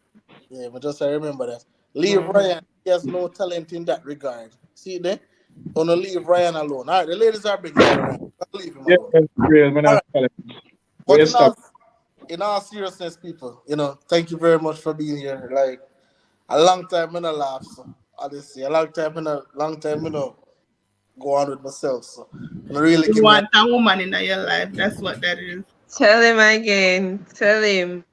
S1: yeah, but just remember that. Leave Ryan. He has no talent in that regard. See there? Gonna leave Ryan alone. All right, the ladies are big. Ryan. Leave him
S6: Yeah,
S1: alone.
S6: that's real, man.
S1: All right.
S6: Talent.
S1: But
S6: Where stop?
S1: in all seriousness, people, thank you very much for being here. Like, a long time in a laugh, so honestly, a long time go on with myself. So really
S4: You
S1: give me
S4: want a woman in your life. That's what that is.
S3: Tell him again. Tell him.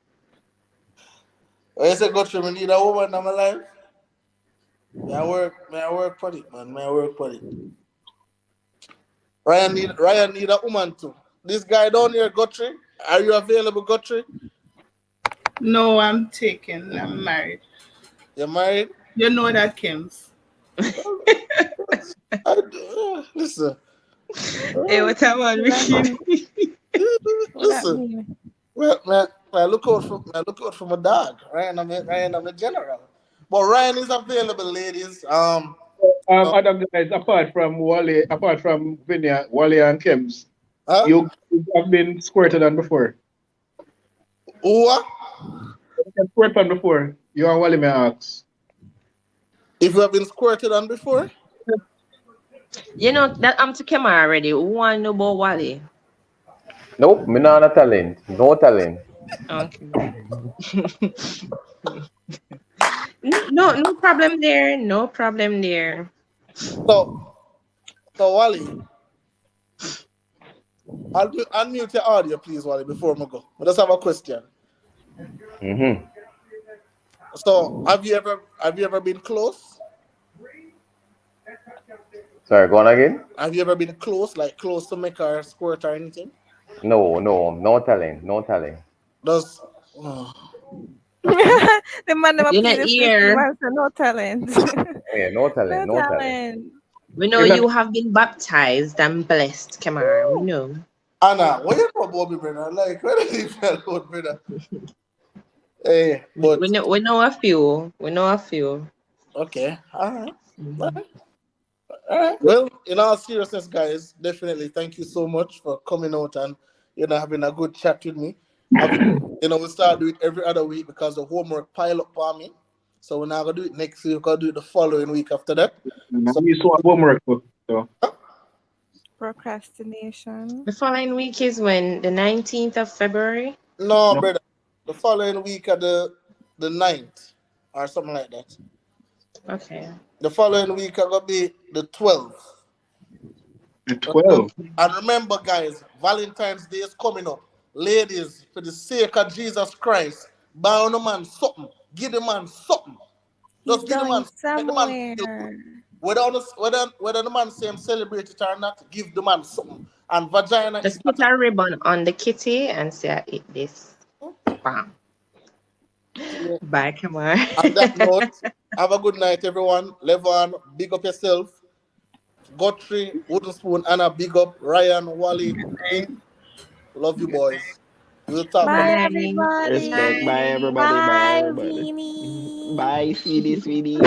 S1: when you say go through, me need a woman in my life. May I work for it, man. May I work for it. Ryan need a woman too. This guy down here, Guthrie. Are you available, Guthrie?
S4: No, I'm taken. I'm married.
S1: You're married?
S4: You know that, Kims.
S1: Listen.
S3: Hey, what time on Ricky?
S1: Listen. Well, man, I look out for my dog. Ryan, I'm a general. But Ryan is available, ladies.
S6: Other guys apart from Wally, apart from Vinya, Wally and Kems,
S1: Huh?
S6: you have been squirted on before.
S1: What?
S6: You have squirted on before. You and Wally may ask.
S1: If you have been squirted on before?
S3: You know that I'm to Kamar already. Who want to know about Wally?
S2: Nope, me not a talent. No talent.
S3: Okay. No problem there. No problem there.
S1: So Wally, unmute your audio, please, Wally, before we go. I just have a question.
S2: Mm-hmm.
S1: So have you ever been close?
S2: Sorry, go on again?
S1: Have you ever been close to make her squirt or anything?
S2: No talent.
S1: Does
S5: The man never
S3: You
S5: play
S3: know,
S5: the
S3: here.
S5: man say no talent.
S2: Yeah, no talent.
S5: No talent.
S3: We know you have been baptized and blessed, Kamar. We know.
S1: Anna, what you know about me, brother? Like, where did you feel about, brother? Hey, but
S3: We know a few. We know a few.
S1: okay, all right. All right. Well, in all seriousness, guys, definitely thank you so much for coming out and having a good chat with me. We start doing it every other week because the homework pile up on me. So we're not gonna do it next week. We're gonna do it the following week after that.
S6: So you saw homework. So.
S5: Procrastination.
S3: The following week is when? The 19th of February?
S1: No, brother. The following week at the 9th or something like that.
S3: Okay.
S1: The following week are gonna be the 12th.
S6: The 12th.
S1: And remember, guys, Valentine's Day is coming up. Ladies, for the sake of Jesus Christ, buy on a man something. Give the man something. Just give the man something. Make the man feel good. Whether the man say him celebrate it or not, give the man something. And vagina
S3: Just
S1: is
S3: put a ribbon on the kitty and say I eat this. Bam.
S1: So,
S3: Bye, Kamar.
S1: on that note, have a good night, everyone. Levon, big up yourself. Guthrie, Wooden Spoon, Anna, big up. Ryan, Wally, Ink, love you boys. We'll talk
S5: Bye,
S1: tomorrow.
S3: Bye. Good
S7: Respect.
S5: everybody.
S7: Bye,
S3: night.
S7: everybody. Bye,
S5: Bye,
S7: everybody.
S5: Weenie.
S7: Bye, sweetie, sweetie.